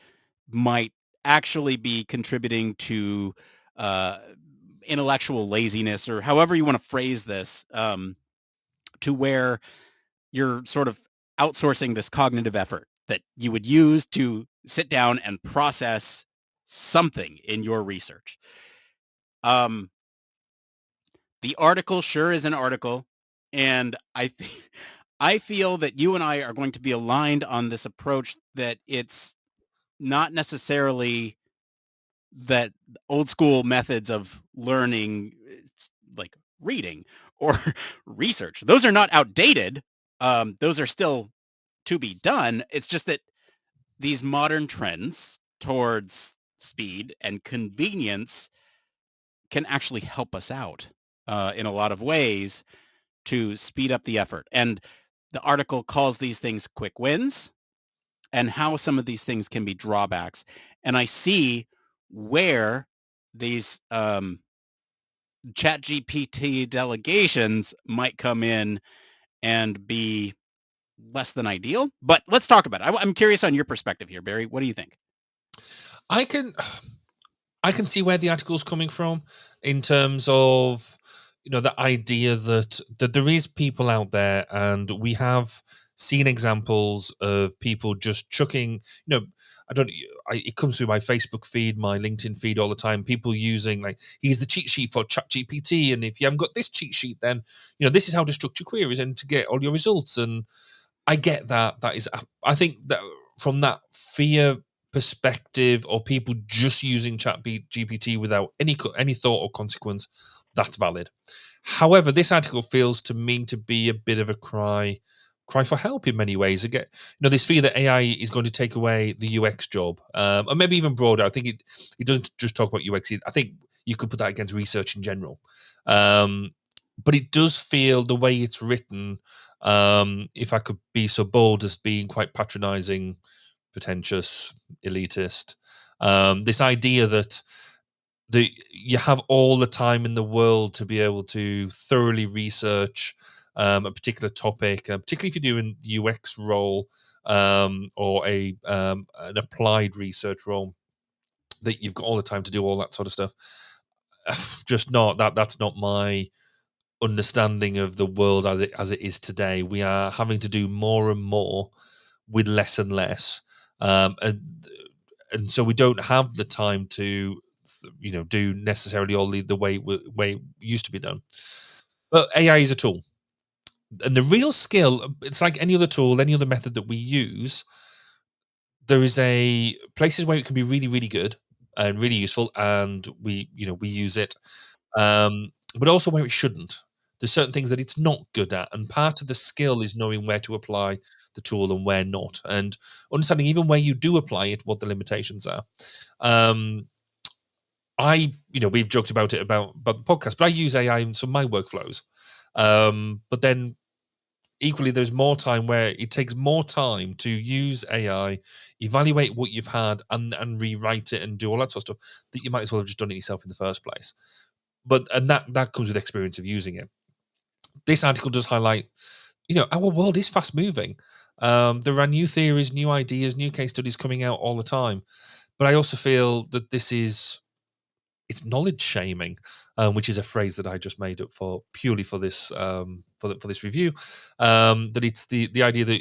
might actually be contributing to intellectual laziness, or however you want to phrase this, to where you're sort of outsourcing this cognitive effort that you would use to sit down and process something in your research. The article sure is an article, and I feel that you and I are going to be aligned on this approach, that it's not necessarily that old school methods of learning, like reading or research, those are not outdated. Those are still to be done. It's just that these modern trends towards speed and convenience can actually help us out in a lot of ways to speed up the effort. And the article calls these things quick wins, and how some of these things can be drawbacks. And I see where these ChatGPT delegations might come in and be less than ideal. But let's talk about it. I'm curious on your perspective here, Barry. What do you think? I can see where the article's coming from in terms of, the idea that there is people out there, and we have seen examples of people just chucking, it comes through my Facebook feed, my LinkedIn feed all the time. People using like, here's the cheat sheet for ChatGPT, and if you haven't got this cheat sheet, then this is how to structure queries and to get all your results. And I get that. I think that from that fear perspective of people just using ChatGPT without any thought or consequence, that's valid. However, this article feels to me to be a bit of a cry for help in many ways. Again, this fear that AI is going to take away the UX job, or maybe even broader. I think it doesn't just talk about UX. I think you could put that against research in general. But it does feel, the way it's written, if I could be so bold as being quite patronizing, pretentious, elitist. This idea that you have all the time in the world to be able to thoroughly research a particular topic, particularly if you're doing UX role or an applied research role, that you've got all the time to do all that sort of stuff. Just not that's not my understanding of the world as it is today. We are having to do more and more with less and less, and so we don't have the time to do necessarily all the way it used to be done. But AI is a tool, and the real skill, it's like any other tool, any other method that we use. There is places where it can be really, really good and really useful, and we use it, but also where it shouldn't. There's certain things that it's not good at, and part of the skill is knowing where to apply the tool and where not, and understanding even where you do apply it, what the limitations are. We've joked about it about the podcast, but I use AI in some of my workflows. But then equally, there's more time where it takes more time to use AI, evaluate what you've had, and rewrite it and do all that sort of stuff, that you might as well have just done it yourself in the first place. And that comes with experience of using it. This article does highlight, our world is fast moving. There are new theories, new ideas, new case studies coming out all the time. But I also feel that it's knowledge shaming, which is a phrase that I just made up purely for this for this review. That it's the idea that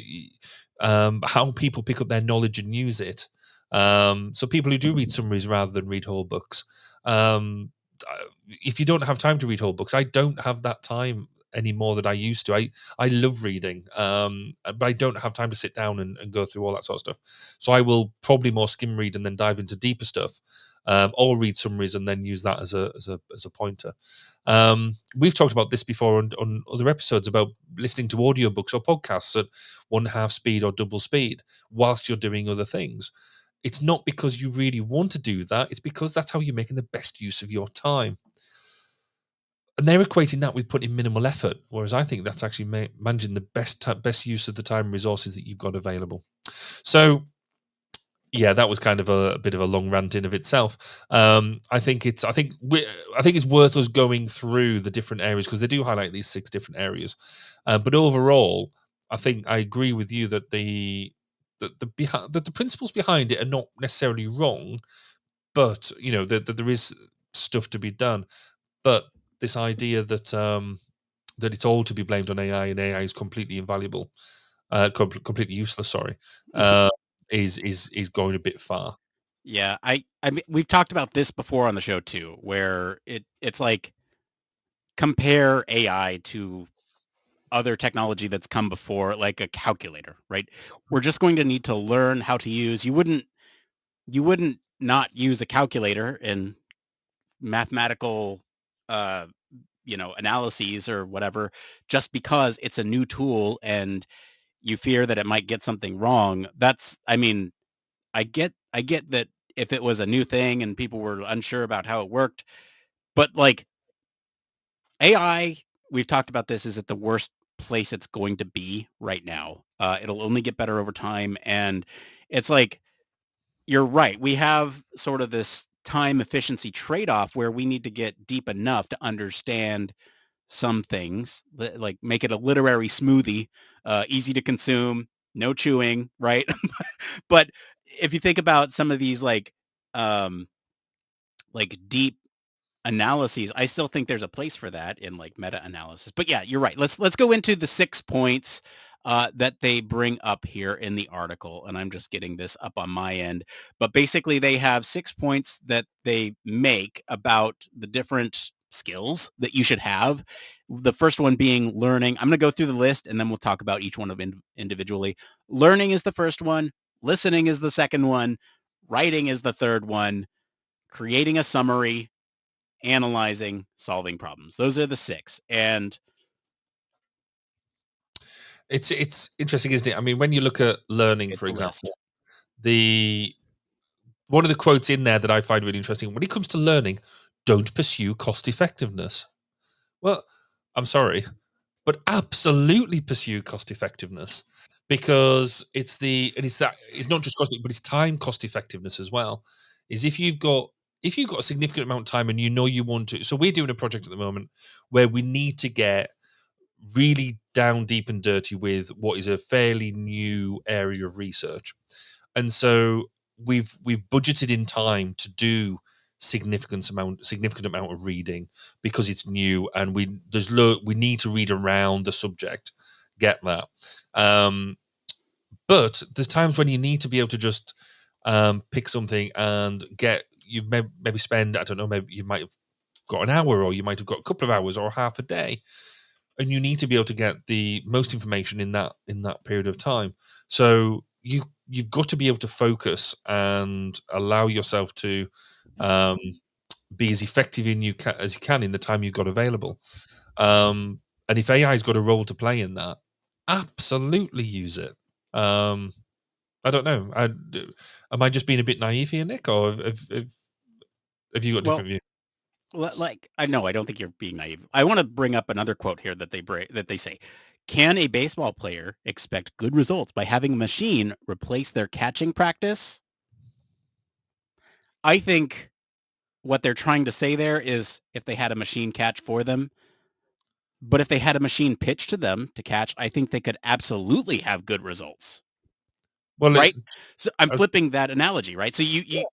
how people pick up their knowledge and use it. So people who do read summaries rather than read whole books. If you don't have time to read whole books, I don't have that time anymore that I used to. I love reading, but I don't have time to sit down and go through all that sort of stuff. So I will probably more skim read and then dive into deeper stuff, or read summaries and then use that as a pointer. We've talked about this before on other episodes about listening to audiobooks or podcasts at 1/2 speed or double speed whilst you're doing other things. It's not because you really want to do that. It's because that's how you're making the best use of your time. And they're equating that with putting minimal effort, whereas I think that's actually managing the best use of the time and resources that you've got available. So, yeah, that was kind of a bit of a long rant in of itself. I think it's worth us going through the different areas, because they do highlight these 6 different areas. But overall, I think I agree with you that the principles behind it are not necessarily wrong, but that there is stuff to be done. But this idea that that it's all to be blamed on AI and AI is completely invaluable, completely useless. Sorry, is going a bit far. Yeah, I mean, we've talked about this before on the show too, where it's like, compare AI to other technology that's come before, like a calculator, right? We're just going to need to learn how to use. You wouldn't not use a calculator in mathematical analyses or whatever, just because it's a new tool and you fear that it might get something wrong. I mean, I get that if it was a new thing and people were unsure about how it worked, but like, AI, we've talked about this, is at the worst place it's going to be right now. It'll only get better over time. And it's like, you're right. We have sort of this time efficiency trade-off where we need to get deep enough to understand some things, like make it a literary smoothie, easy to consume, no chewing, right? But if you think about some of these deep analyses, I still think there's a place for that in like meta analysis. But yeah, you're right. Let's go into the 6 points. that they bring up here in the article, and I'm just getting this up on my end. But basically, they have 6 points that they make about the different skills that you should have. The first one being learning. I'm going to go through the list, and then we'll talk about each one of individually. Learning is the first one. Listening is the second one. Writing is the third one. Creating a summary, analyzing, solving problems. Those are the 6. And it's interesting, isn't it? I mean, when you look at learning, it's for a example, list. one of the quotes in there that I find really interesting: when it comes to learning, don't pursue cost effectiveness. Well, I'm sorry, but absolutely pursue cost effectiveness, because it's not just cost, but it's time cost effectiveness as well. Is if you've got a significant amount of time and you want to. So we're doing a project at the moment where we need to get really down deep and dirty with what is a fairly new area of research. And so we've budgeted in time to do significant amount of reading because it's new, and we need to read around the subject. Get that. But there's times when you need to be able to just pick something and maybe spend, I don't know, maybe you might have got an hour, or you might have got a couple of hours, or half a day, and you need to be able to get the most information in that period of time. So you've got to be able to focus and allow yourself to be as effective as you can in the time you've got available. And if AI's got a role to play in that, absolutely use it. I don't know. Am I just being a bit naive here, Nick, or have you got a different view? Like, I know, I don't think you're being naive. I want to bring up another quote here that they say, can a baseball player expect good results by having a machine replace their catching practice? I think what they're trying to say there is if they had a machine catch for them, but if they had a machine pitch to them to catch, I think they could absolutely have good results. Well, right? So I'm flipping that analogy, right? So you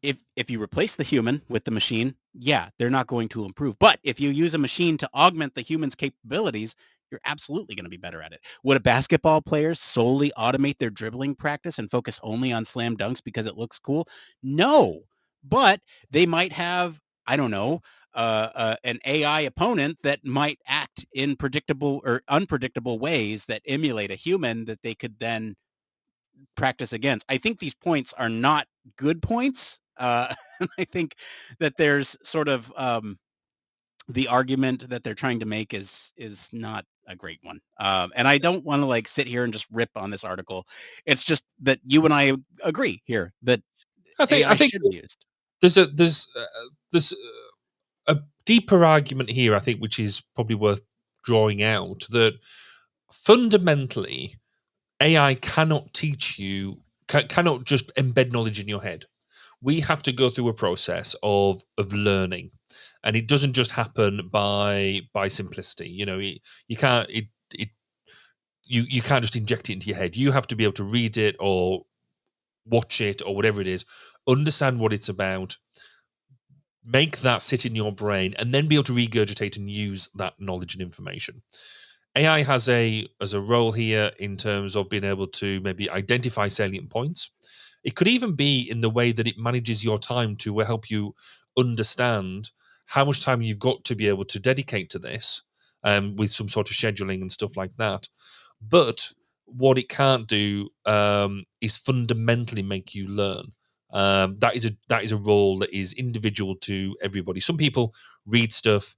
if you replace the human with the machine, yeah, they're not going to improve. But if you use a machine to augment the human's capabilities, you're absolutely going to be better at it. Would a basketball player solely automate their dribbling practice and focus only on slam dunks because it looks cool? No, but they might have, I don't know, an AI opponent that might act in predictable or unpredictable ways that emulate a human that they could then practice against. I think these points are not good points. I think that there's sort of the argument that they're trying to make is not a great one. And I don't want to like sit here and just rip on this article. It's just that you and I agree here that I think should be used. there's a deeper argument here, I think, which is probably worth drawing out, that fundamentally AI cannot teach you, cannot just embed knowledge in your head. We have to go through a process of learning, and it doesn't just happen by simplicity. You can't you can't just inject it into your head. You have to be able to read it or watch it or whatever it is, understand what it's about, make that sit in your brain, and then be able to regurgitate and use that knowledge and information. AI has a role here in terms of being able to maybe identify salient points. It could even be in the way that it manages your time to help you understand how much time you've got to be able to dedicate to this, with some sort of scheduling and stuff like that. But what it can't do is fundamentally make you learn. That is a role that is individual to everybody. Some people read stuff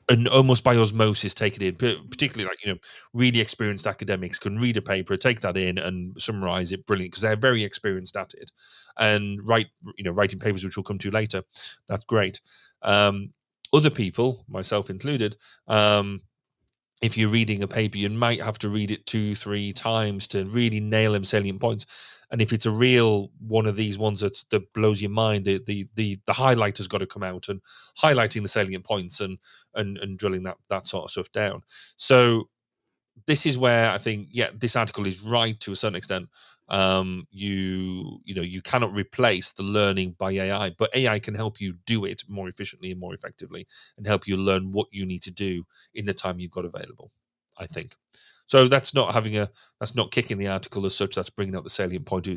and almost by osmosis take it in, particularly like really experienced academics can read a paper, take that in and summarize it brilliantly because they're very experienced at it, and writing papers, which we'll come to later. That's great. Other people, myself included, if you're reading a paper, you might have to read it 2-3 times to really nail them salient points. And if it's a real one of these ones that blows your mind, the highlighter's got to come out and highlighting the salient points and drilling that sort of stuff down. So this is where I think, this article is right to a certain extent. You cannot replace the learning by AI, but AI can help you do it more efficiently and more effectively, and help you learn what you need to do in the time you've got available, I think. So that's not kicking the article as such. That's bringing out the salient point,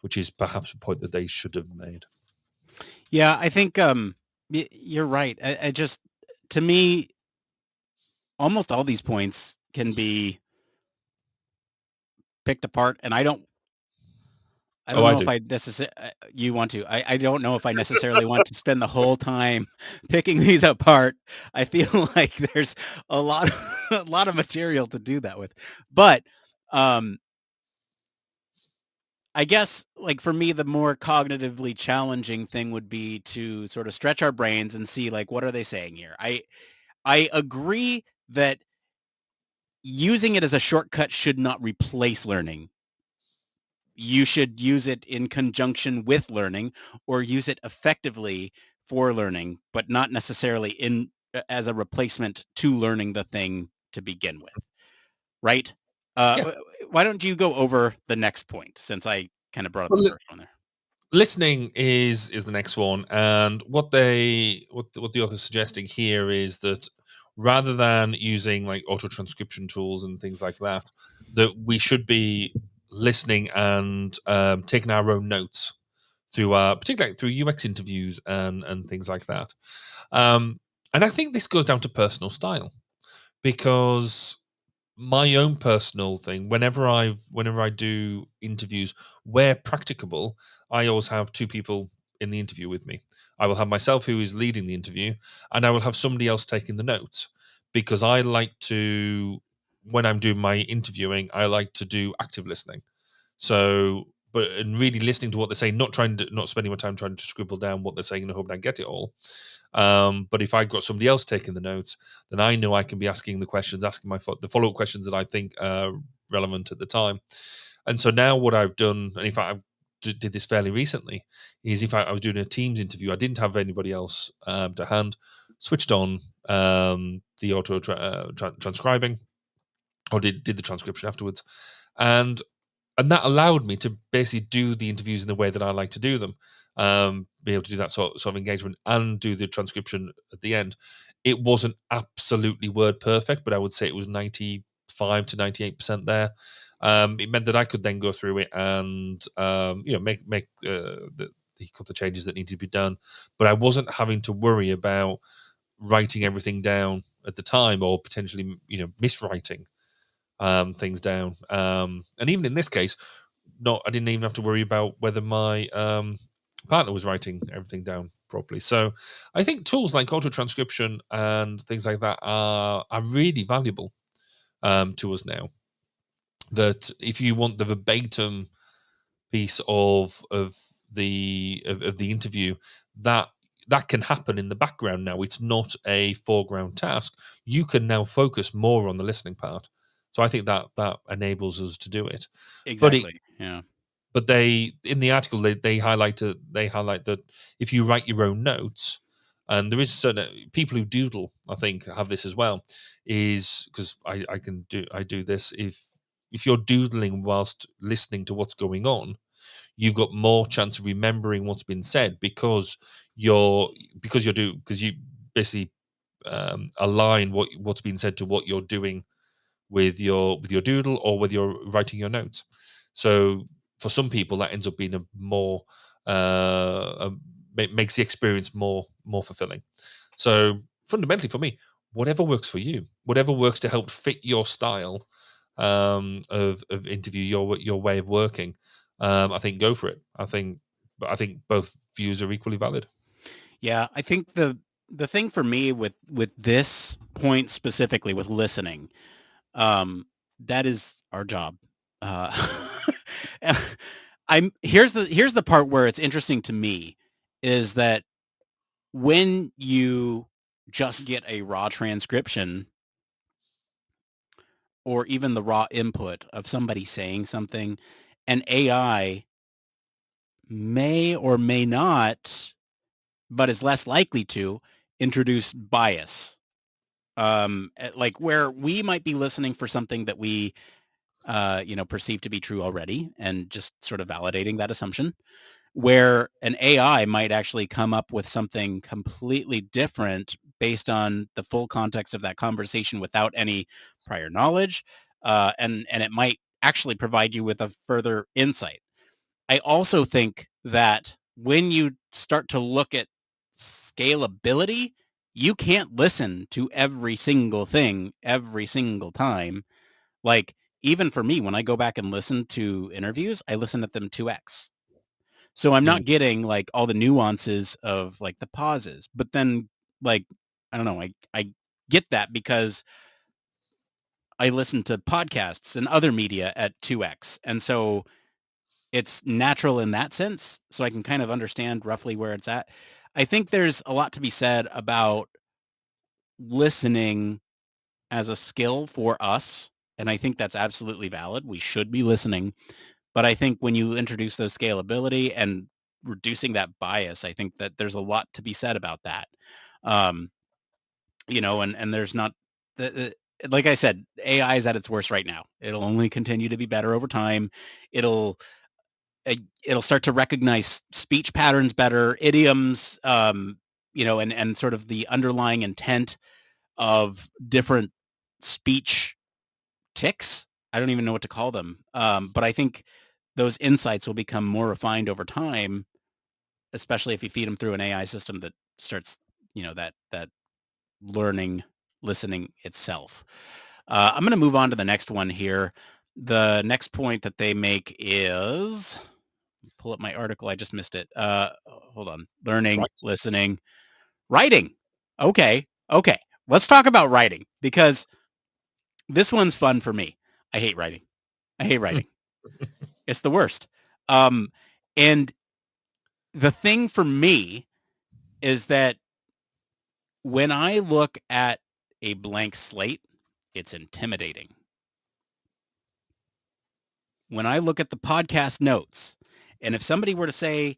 which is perhaps a point that they should have made. Yeah, I think you're right. I just, to me, almost all these points can be picked apart, and I don't I know do. if I necessarily you want to. I don't know if I necessarily want to spend the whole time picking these apart. I feel like there's a lot a lot of material to do that with. But um I guess, like, for me, the more cognitively challenging thing would be to sort of stretch our brains and see, like, what are they saying here? I agree that using it as a shortcut should not replace learning. You should use it in conjunction with learning, or use it effectively for learning, but not necessarily as a replacement to learning the thing to begin with, right? Yeah. Why don't you go over the next point, since I kind of brought up the Well, first one there? listening is the next one, and what the author's suggesting here is that rather than using like auto transcription tools and things like that, that we should be listening and taking our own notes through particularly through UX interviews and things like that. And I think this goes down to personal style, because my own personal thing, whenever I do interviews where practicable, I always have two people in the interview with me. I will have myself, who is leading the interview, and I will have somebody else taking the notes, because I like to, when I'm doing my interviewing, I like to do active listening. So, but and really listening to what they're saying, not spending my time trying to scribble down what they're saying and hoping I get it all. But if I've got somebody else taking the notes, then I know I can be asking the questions, asking the follow up questions that I think are relevant at the time. And so now what I've done, and if I did this fairly recently, is if I was doing a Teams interview, I didn't have anybody else to hand, switched on the auto transcribing, or did the transcription afterwards, and that allowed me to basically do the interviews in the way that I like to do them, be able to do that sort of engagement and do the transcription at the end. It wasn't absolutely word perfect, but I would say it was 95 to 98% there. It meant that I could then go through it and make the couple of changes that need to be done, but I wasn't having to worry about writing everything down at the time, or potentially miswriting things down. And even in this case, I didn't even have to worry about whether my partner was writing everything down properly. So I think tools like auto transcription and things like that are really valuable to us now. That if you want the verbatim piece of the interview, that can happen in the background now. It's not a foreground task. You can now focus more on the listening part. So I think that enables us to do it. Exactly. Yeah. But they, in the article, they highlight that if you write your own notes, and there is certain people who doodle, I think, have this as well, is because I do this. If you're doodling whilst listening to what's going on, you've got more chance of remembering what's been said, because you basically align what's been said to what you're doing with your doodle, or with your writing your notes. So for some people, that ends up being a more makes the experience more fulfilling. So fundamentally, for me, whatever works for you, whatever works to help fit your style of interview, your way of working, I think go for it. I think both views are equally valid. Yeah, I think the thing for me with this point specifically, with listening, that is our job. Uh, and here's the part where it's interesting to me, is that when you just get a raw transcription, or even the raw input of somebody saying something, an AI may or may not, but is less likely to, introduce bias. Like, where we might be listening for something that we perceive to be true already, and just sort of validating that assumption, where an AI might actually come up with something completely different based on the full context of that conversation, without any prior knowledge, and it might actually provide you with a further insight. I also think that when you start to look at scalability, you can't listen to every single thing every single time. Like, even for me, when I go back and listen to interviews, I listen to them 2x. So I'm not getting like all the nuances of like the pauses, but then like, I don't know, I get that because I listen to podcasts and other media at 2x. And so it's natural in that sense. So I can kind of understand roughly where it's at. I think there's a lot to be said about listening as a skill for us. And I think that's absolutely valid. We should be listening. But I think when you introduce those scalability and reducing that bias, I think that there's a lot to be said about that. Um, and there's not, like I said, AI is at its worst right now. It'll only continue to be better over time. It'll it'll start to recognize speech patterns better, idioms, and sort of the underlying intent of different speech ticks. I don't even know what to call them. But I think those insights will become more refined over time, especially if you feed them through an AI system that starts, that learning, listening itself. I'm going to move on to the next one here. The next point that they make is, pull up my article. I just missed it. Hold on. Learning, listening, writing. Okay. Let's talk about writing because this one's fun for me. I hate writing. It's the worst. And the thing for me is that when I look at a blank slate, it's intimidating. When I look at the podcast notes, and if somebody were to say,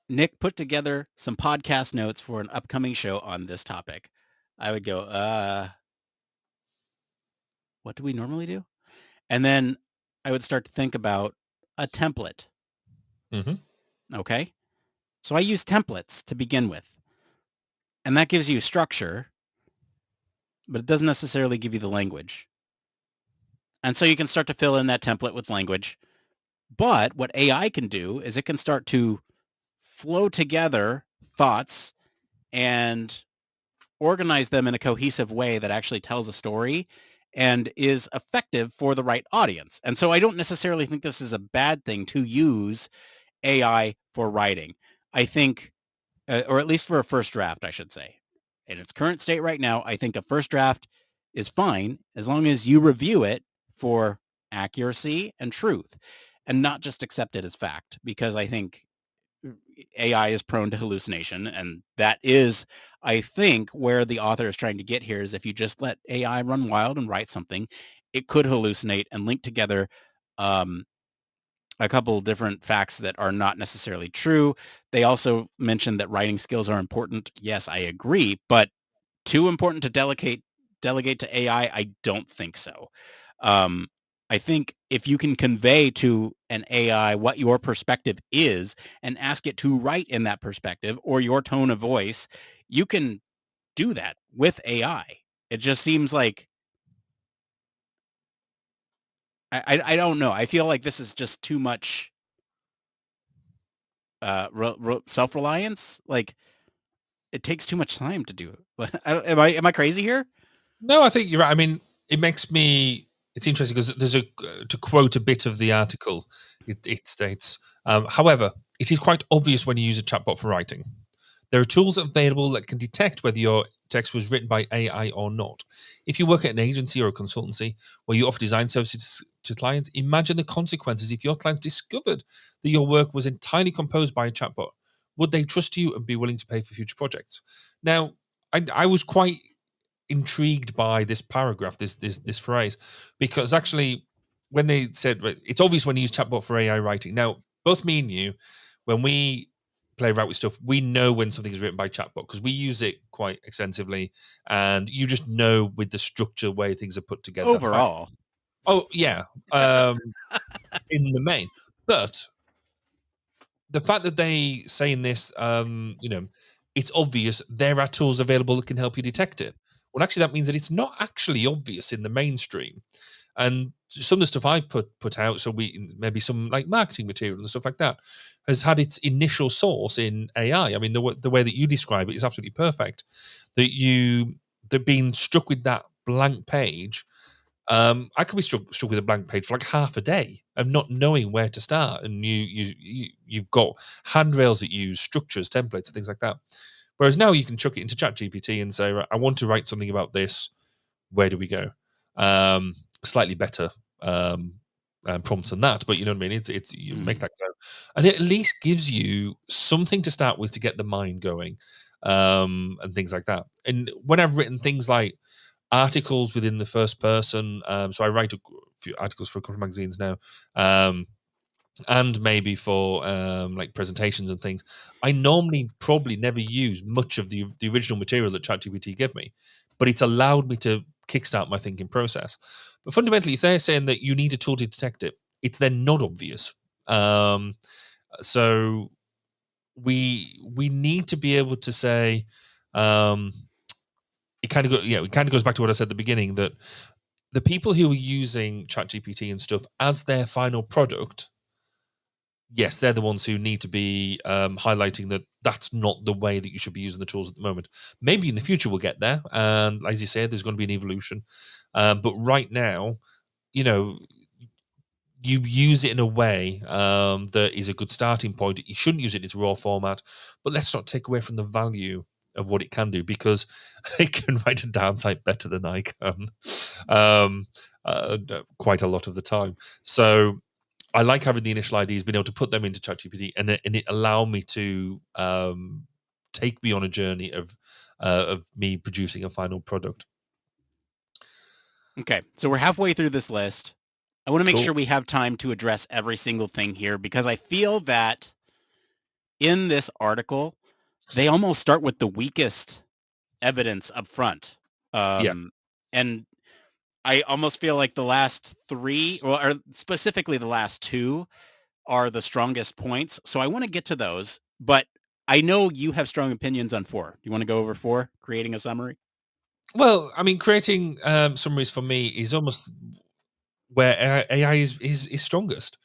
Nick, put together some podcast notes for an upcoming show on this topic, I would go, what do we normally do? And then I would start to think about a template. Okay. So I use templates to begin with. And that gives you structure, but it doesn't necessarily give you the language. And so you can start to fill in that template with language. But what AI can do is it can start to flow together thoughts and organize them in a cohesive way that actually tells a story and is effective for the right audience. And so I don't necessarily think this is a bad thing to use AI for writing. I think, or at least for a first draft, I should say. In its current state right now, I think a first draft is fine as long as you review it for accuracy and truth and not just accept it as fact, because I think AI is prone to hallucination. And that is, I think, where the author is trying to get here is if you just let AI run wild and write something, it could hallucinate and link together a couple different facts that are not necessarily true. They also mentioned that writing skills are important. Yes, I agree, but too important to delegate to AI? I don't think so. I think if you can convey to an AI what your perspective is and ask it to write in that perspective or your tone of voice, you can do that with AI. It just seems like I don't know. I feel like this is just too much self-reliance. Like it takes too much time to do it. Am I crazy here? No, I think you're right. I mean, it's interesting because to quote a bit of the article, it states, however, it is quite obvious when you use a chatbot for writing. There are tools available that can detect whether your text was written by AI or not. If you work at an agency or a consultancy where you offer design services to clients, imagine the consequences if your clients discovered that your work was entirely composed by a chatbot. Would they trust you and be willing to pay for future projects? Now, I was quite intrigued by this paragraph, this phrase, because actually, when they said it's obvious when you use chatbot for AI writing. Now, both me and you, when we play around with stuff, we know when something is written by chatbot because we use it quite extensively, and you just know with the structure way things are put together. Overall, oh yeah, in the main, but the fact that they say in this, it's obvious there are tools available that can help you detect it. Well, actually, that means that it's not actually obvious in the mainstream. And some of the stuff I put out, so maybe some like marketing material and stuff like that, has had its initial source in AI. I mean, the way that you describe it is absolutely perfect. That being struck with that blank page. I could be struck with a blank page for like half a day of not knowing where to start, and you've got handrails that use structures, templates, and things like that. Whereas now you can chuck it into ChatGPT and say, right, I want to write something about this. Where do we go? Slightly better prompts than that, but you know what I mean. It's you make that go, and it at least gives you something to start with to get the mind going, and things like that. And when I've written things like articles within the first person, so I write a few articles for a couple of magazines now, and maybe for like presentations and things, I normally probably never use much of the original material that ChatGPT gave me, but it's allowed me to kickstart my thinking process. But fundamentally, if they're saying that you need a tool to detect it, it's then not obvious. So we need to be able to say, it kind of goes back to what I said at the beginning, that the people who are using ChatGPT and stuff as their final product, yes, they're the ones who need to be highlighting that that's not the way that you should be using the tools at the moment. Maybe in the future we'll get there, and as you said, there's going to be an evolution. But right now, you know, you use it in a way that is a good starting point. You shouldn't use it in its raw format, but let's not take away from the value of what it can do, because it can write a downside better than I can, quite a lot of the time. So I like having the initial ideas, being able to put them into ChatGPT, and it allow me to take me on a journey of me producing a final product. Okay, so we're halfway through this list. I want to make Cool. sure we have time to address every single thing here, because I feel that in this article, they almost start with the weakest evidence up front. Yeah. And I almost feel like the last three, or specifically the last two, are the strongest points. So I want to get to those, but I know you have strong opinions on four. Do you want to go over four, creating a summary? Well, I mean, creating summaries for me is almost where AI is strongest.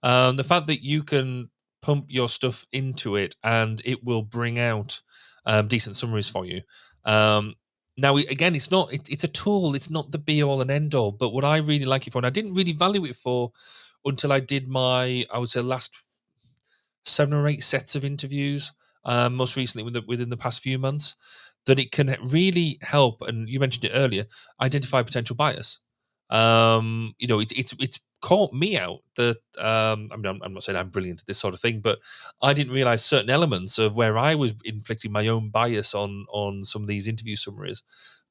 The fact that you can pump your stuff into it and it will bring out decent summaries for you. Now, again, it's a tool. It's not the be all and end all. But what I really like it for, and I didn't really value it for until I did I would say, last 7 or 8 sets of interviews, most recently within the past few months, that it can really help. And you mentioned it earlier, identify potential bias. It's caught me out that I mean, I'm not saying I'm brilliant at this sort of thing, but I didn't realize certain elements of where I was inflicting my own bias on some of these interview summaries,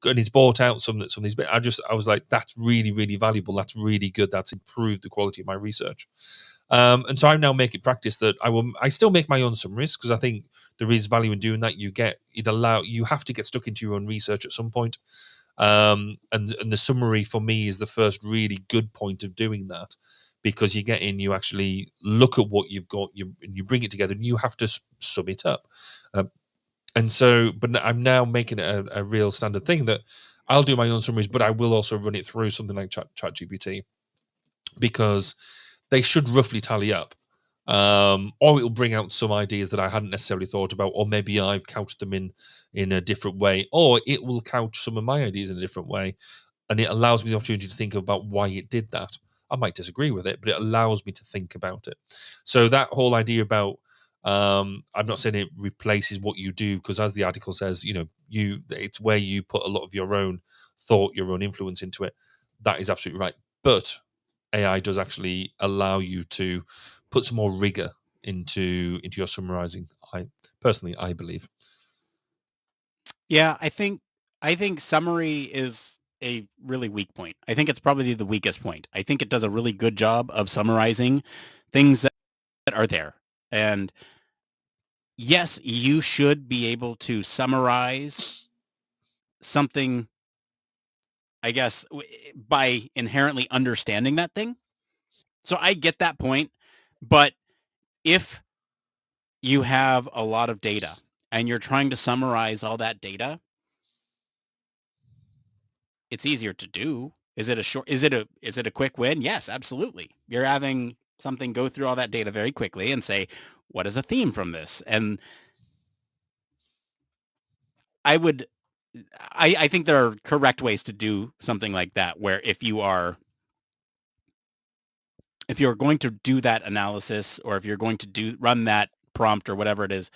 and it's brought out some of these bits. I was like, that's really, really valuable. That's really good. That's improved the quality of my research. And so I now make it practice that I still make my own summaries, because I think there is value in doing that. You have to get stuck into your own research at some point. And the summary for me is the first really good point of doing that, because you get in, you actually look at what you've got, you bring it together, and you have to sum it up. And so, but I'm now making it a real standard thing that I'll do my own summaries, but I will also run it through something like ChatGPT, because they should roughly tally up. Or it'll bring out some ideas that I hadn't necessarily thought about, or maybe I've couched them in a different way, or it will couch some of my ideas in a different way, and it allows me the opportunity to think about why it did that. I might disagree with it, but it allows me to think about it. So that whole idea about I'm not saying it replaces what you do, because as the article says, it's where you put a lot of your own thought, your own influence into it. That is absolutely right. But AI does actually allow you to put some more rigor into your summarizing. I believe. Yeah, I think summary is a really weak point. I think it's probably the weakest point. I think it does a really good job of summarizing things that are there. And yes, you should be able to summarize something, I guess, by inherently understanding that thing. So I get that point. But if you have a lot of data and you're trying to summarize all that data, it's easier to do. Is it a quick win? Yes, absolutely. You're having something go through all that data very quickly and say, what is a theme from this? And I would I think there are correct ways to do something like that, where if you're going to do that analysis, or if you're going to run that prompt or whatever it is,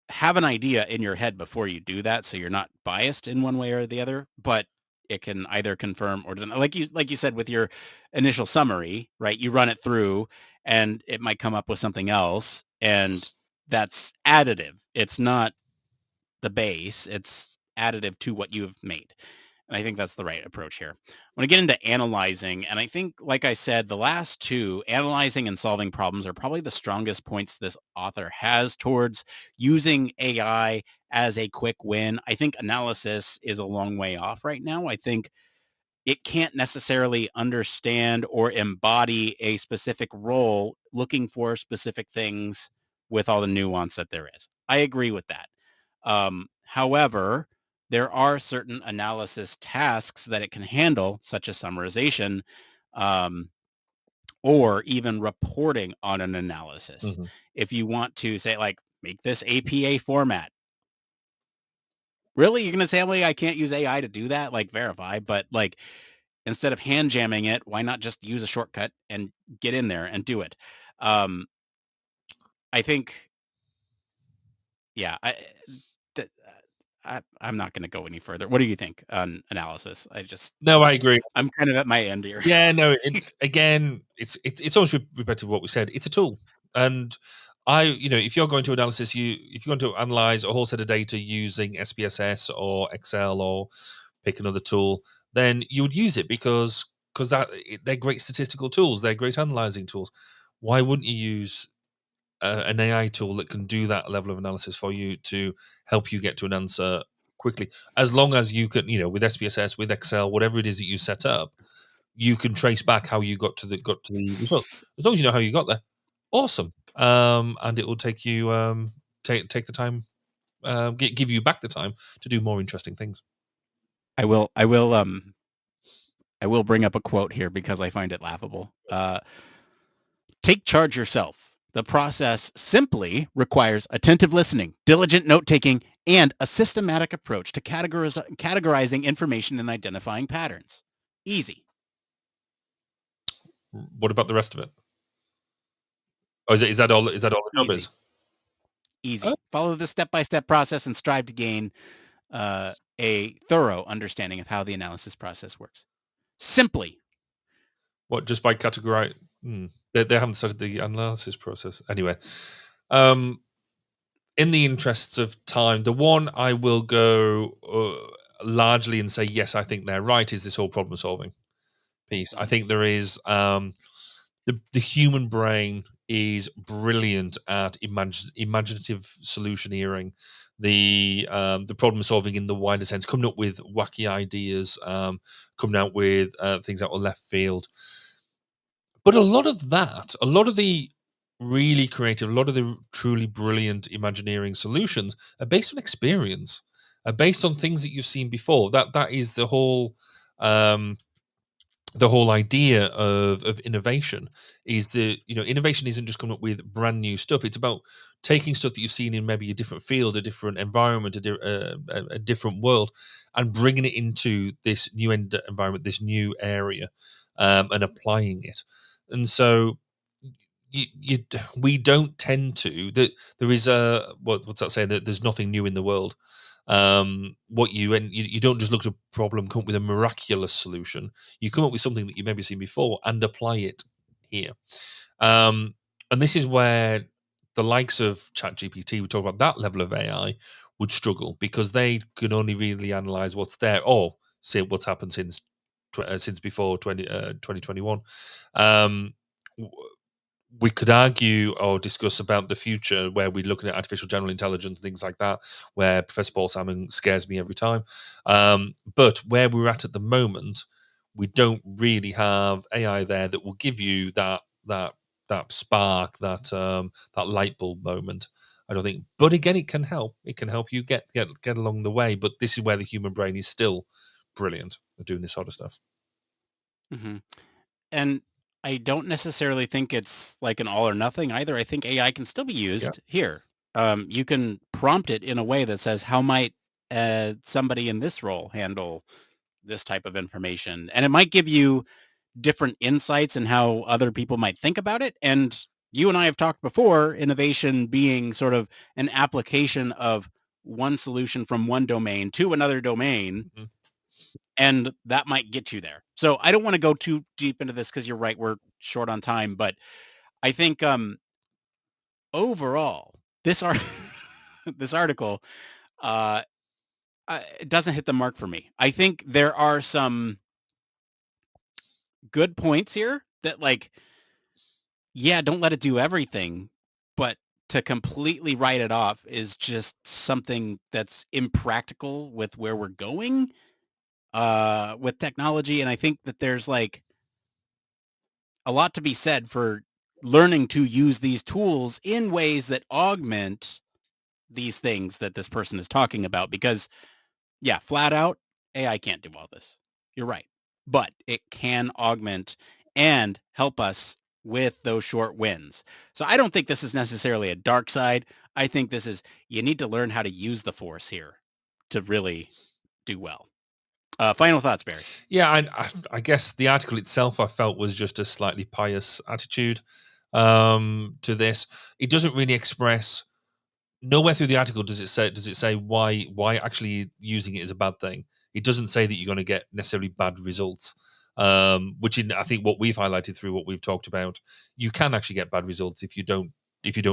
have an idea in your head before you do that, so you're not biased in one way or the other. But it can either confirm or deny. Like you said with your initial summary, right? You run it through, and it might come up with something else, and that's additive. It's not the base. It's additive to what you've made. And I think that's the right approach here. I want to get into analyzing. And I think, like I said, the last two, analyzing and solving problems, are probably the strongest points this author has towards using AI as a quick win. I think analysis is a long way off right now. I think it can't necessarily understand or embody a specific role looking for specific things with all the nuance that there is. I agree with that. However, there are certain analysis tasks that it can handle, such as summarization, um, or even reporting on an analysis. Mm-hmm. If you want to say, like, make this APA format, really, you're going to say, well, I can't use AI to do that, like verify, but like, instead of hand jamming it, why not just use a shortcut and get in there and do it? I think, yeah, I'm not going to go any further. What do you think on analysis? No, I agree. I'm kind of at my end here. Yeah, no. Again, it's always repetitive what we said. It's a tool, and if you're going to analysis, if you're going to analyze a whole set of data using SPSS or Excel or pick another tool, then you would use it because they're great statistical tools. They're great analyzing tools. Why wouldn't you use an AI tool that can do that level of analysis for you to help you get to an answer quickly? As long as you can, with SPSS, with Excel, whatever it is that you set up, you can trace back how you got to the result. As long as you know how you got there, awesome. And it will take you take the time, give you back the time to do more interesting things. I will bring up a quote here because I find it laughable. Take charge yourself. The process simply requires attentive listening, diligent note-taking, and a systematic approach to categorizing information and identifying patterns. Easy. What about the rest of it? Oh, is that all? Is that all the job is? Easy. Follow the step-by-step process and strive to gain a thorough understanding of how the analysis process works. Simply. What, just by categorizing? They haven't started the analysis process anyway. In the interests of time, the one I will go largely and say yes, I think they're right, is this whole problem solving piece. I think there is the human brain is brilliant at imaginative solutioneering, the problem solving in the wider sense, coming up with wacky ideas, coming out with things out of left field. But a lot of the really creative, a lot of the truly brilliant Imagineering solutions are based on experience, are based on things that you've seen before. That is the whole idea of innovation. Is that innovation isn't just coming up with brand new stuff. It's about taking stuff that you've seen in maybe a different field, a different environment, a different world, and bringing it into this new environment, this new area, and applying it. And so we don't tend to, that there is a what's that saying, that there's nothing new in the world. You don't just look at a problem, come up with a miraculous solution. You come up with something that you've maybe seen before and apply it here. And this is where the likes of ChatGPT, we talk about that level of AI, would struggle, because they can only really analyze what's there, or say what's happened since before 2021. We could argue or discuss about the future, where we're looking at artificial general intelligence, things like that, where Professor Paul Salmon scares me every time. But where we're at the moment, we don't really have AI there that will give you that spark, that light bulb moment, I don't think. But again, it can help. It can help you get along the way. But this is where the human brain is still brilliant at doing this sort of stuff. Mm-hmm. And I don't necessarily think it's like an all or nothing either. I think AI can still be used here. You can prompt it in a way that says, how might somebody in this role handle this type of information? And it might give you different insights and how other people might think about it. And you and I have talked before, innovation being sort of an application of one solution from one domain to another domain. Mm-hmm. And that might get you there. So I don't want to go too deep into this because you're right, we're short on time. But I think overall, this article it doesn't hit the mark for me. I think there are some good points here that, like, yeah, don't let it do everything, but to completely write it off is just something that's impractical with where we're going with technology. And I think that there's like a lot to be said for learning to use these tools in ways that augment these things that this person is talking about. Because, yeah, flat out, AI can't do all this. You're right. But it can augment and help us with those short wins. So I don't think this is necessarily a dark side. I think this is, you need to learn how to use the force here to really do well. Final thoughts, Barry? Yeah, I guess the article itself I felt was just a slightly pious attitude to this. It doesn't really express. Nowhere through the article does it say why actually using it is a bad thing. It doesn't say that you're going to get necessarily bad results. Which I think what we've highlighted through what we've talked about, you can actually get bad results if you don't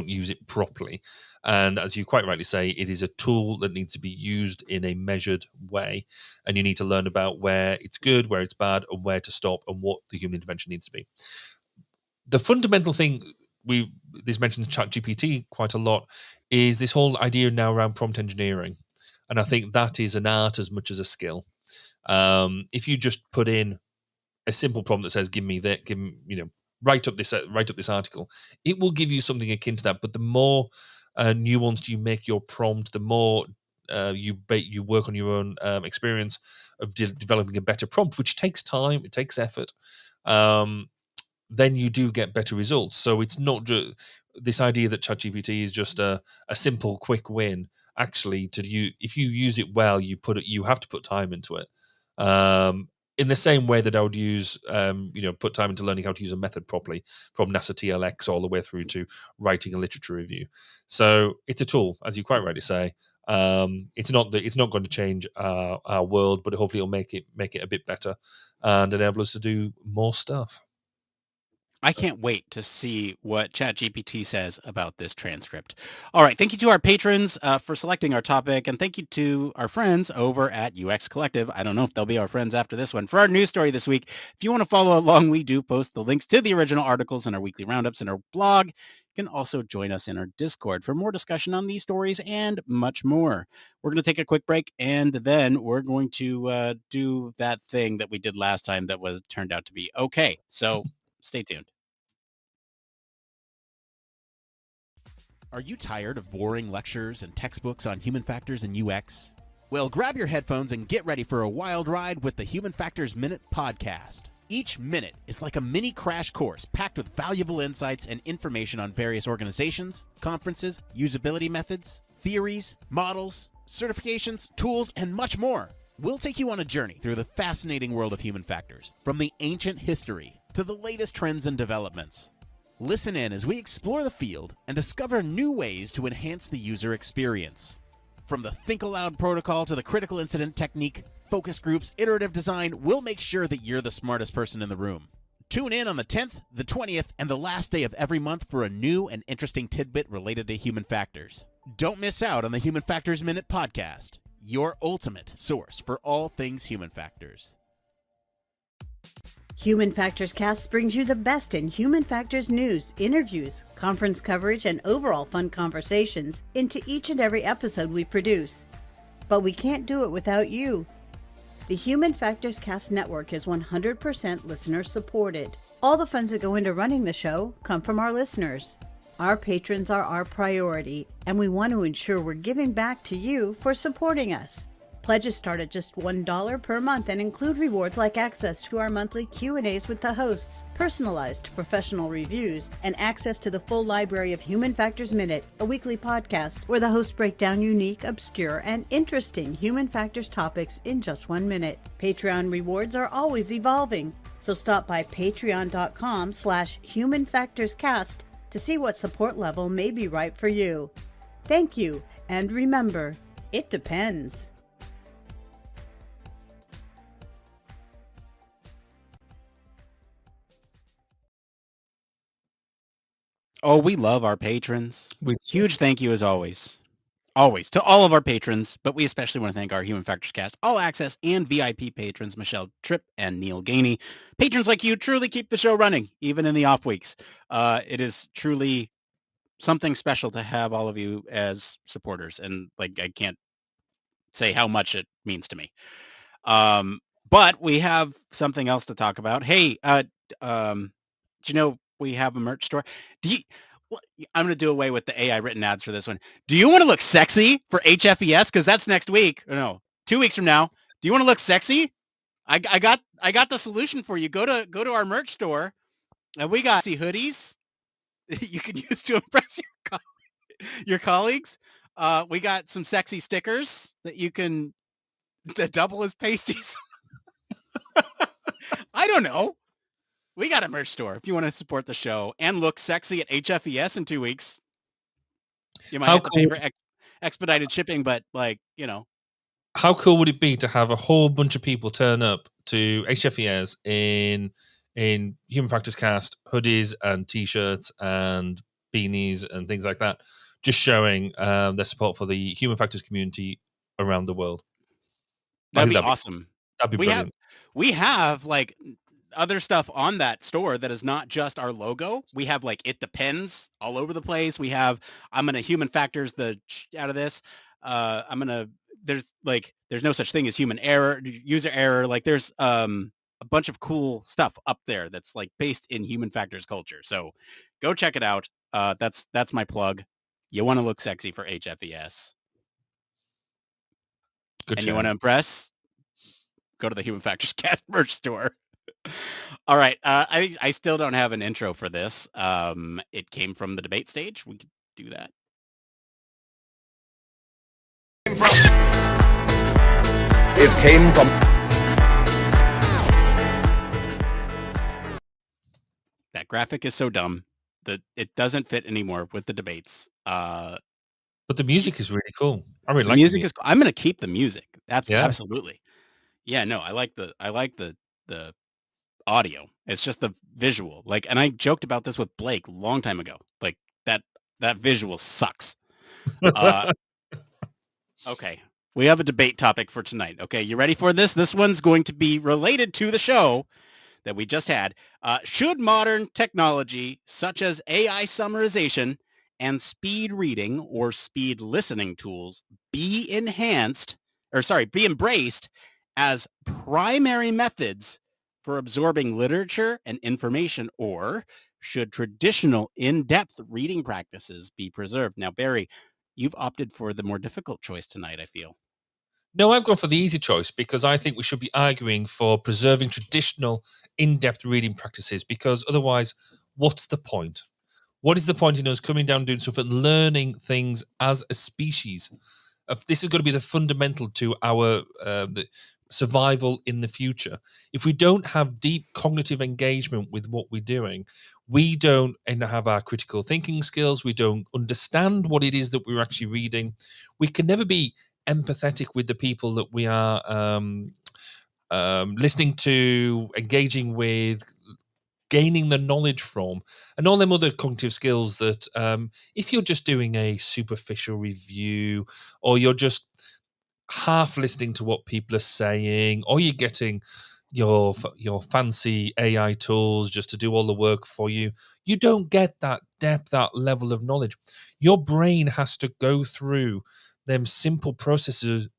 use it properly. And as you quite rightly say, it is a tool that needs to be used in a measured way, and you need to learn about where it's good, where it's bad, and where to stop, and what the human intervention needs to be. The fundamental thing this mentions ChatGPT quite a lot is this whole idea now around prompt engineering, and I think that is an art as much as a skill. If you just put in a simple prompt that says, "Give me that," write up this article, it will give you something akin to that. But the more nuanced you make your prompt, the more you work on your own experience of developing a better prompt, which takes time, it takes effort. Then you do get better results. So it's not just this idea that ChatGPT is just a simple, quick win. Actually, if you use it well, you have to put time into it. In the same way that I would use, put time into learning how to use a method properly, from NASA TLX all the way through to writing a literature review. So it's a tool, as you quite rightly say. It's not going to change our world, but hopefully it'll make it a bit better and enable us to do more stuff. I can't wait to see what ChatGPT says about this transcript. All right. Thank you to our patrons for selecting our topic. And thank you to our friends over at UX Collective. I don't know if they'll be our friends after this one. For our news story this week, if you want to follow along, we do post the links to the original articles and our weekly roundups in our blog. You can also join us in our Discord for more discussion on these stories and much more. We're going to take a quick break, and then we're going to do that thing that we did last time that turned out to be okay. So stay tuned. Are you tired of boring lectures and textbooks on human factors and UX? Well, grab your headphones and get ready for a wild ride with the Human Factors Minute podcast. Each minute is like a mini crash course packed with valuable insights and information on various organizations, conferences, usability methods, theories, models, certifications, tools, and much more. We'll take you on a journey through the fascinating world of human factors, from the ancient history to the latest trends and developments. Listen in as we explore the field and discover new ways to enhance the user experience. From the Think Aloud protocol to the critical incident technique, focus groups, iterative design, we'll make sure that you're the smartest person in the room. Tune in on the 10th, the 20th, and the last day of every month for a new and interesting tidbit related to human factors. Don't miss out on the Human Factors Minute podcast, your ultimate source for all things human factors. Human Factors Cast brings you the best in human factors news, interviews, conference coverage, and overall fun conversations into each and every episode we produce. But we can't do it without you. The Human Factors Cast network is 100% listener supported. All the funds that go into running the show come from our listeners. Our patrons are our priority, and we want to ensure we're giving back to you for supporting us. Pledges start at just $1 per month and include rewards like access to our monthly Q&As with the hosts, personalized professional reviews, and access to the full library of Human Factors Minute, a weekly podcast where the hosts break down unique, obscure, and interesting human factors topics in just 1 minute. Patreon rewards are always evolving, so stop by patreon.com/humanfactorscast to see what support level may be right for you. Thank you, and remember, it depends. Oh, we love our patrons. We- Huge thank you as always. Always to all of our patrons, but we especially want to thank our Human Factors Cast All Access and VIP patrons, Michelle Tripp and Neil Gainey. Patrons like you truly keep the show running, even in the off weeks. It is truly something special to have all of you as supporters, and like I can't say how much it means to me. But we have something else to talk about. Hey, do you know we have a merch store? I'm going to do away with the AI written ads for this one. Do you want to look sexy for HFES? Because that's next week. Or no, 2 weeks from now. Do you want to look sexy? I got the solution for you. Go to our merch store, and we got hoodies you can use to impress your colleagues. We got some sexy stickers that double as pasties. I don't know. We got a merch store if you want to support the show and look sexy at HFES in 2 weeks. You might have to pay for expedited shipping, but how cool would it be to have a whole bunch of people turn up to HFES in Human Factors Cast hoodies and T-shirts and beanies and things like that, just showing their support for the Human Factors community around the world? That'd be awesome. That'd be brilliant. We have like other stuff on that store that is not just our logo. We have like It Depends all over the place. We have I'm gonna Human Factors the out of this. There's no such thing as human error, user error. Like there's a bunch of cool stuff up there that's like based in Human Factors culture. So go check it out. That's my plug. You want to look sexy for HFES. Good and show. You want to impress? Go to the Human Factors Cast merch store. All right. I still don't have an intro for this. It came from the debate stage. We could do that. It came from... That graphic is so dumb that it doesn't fit anymore with the debates. But the music is really cool. I really like the music. I'm going to keep the music. Absolutely. Yeah, no, I like the audio. It's just the visual. And I joked about this with Blake a long time ago. Like that visual sucks. Okay. We have a debate topic for tonight. Okay, you ready for this? This one's going to be related to the show that we just had. Should modern technology such as AI summarization and speed reading or speed listening tools be embraced as primary methods for absorbing literature and information, or should traditional in-depth reading practices be preserved? Now, Barry, you've opted for the more difficult choice tonight, I feel. No, I've gone for the easy choice because I think we should be arguing for preserving traditional in-depth reading practices, because otherwise, what's the point? What is the point in us coming down doing stuff and learning things as a species? This is going to be the fundamental to our the survival in the future. If we don't have deep cognitive engagement with what we're doing, we don't have our critical thinking skills. We don't understand what it is that we're actually reading. We can never be empathetic with the people that we are listening to, engaging with, gaining the knowledge from, and all them other cognitive skills that if you're just doing a superficial review, or you're just half listening to what people are saying, or you're getting your fancy AI tools just to do all the work for you, you don't get that depth, that level of knowledge. Your brain has to go through them simple processes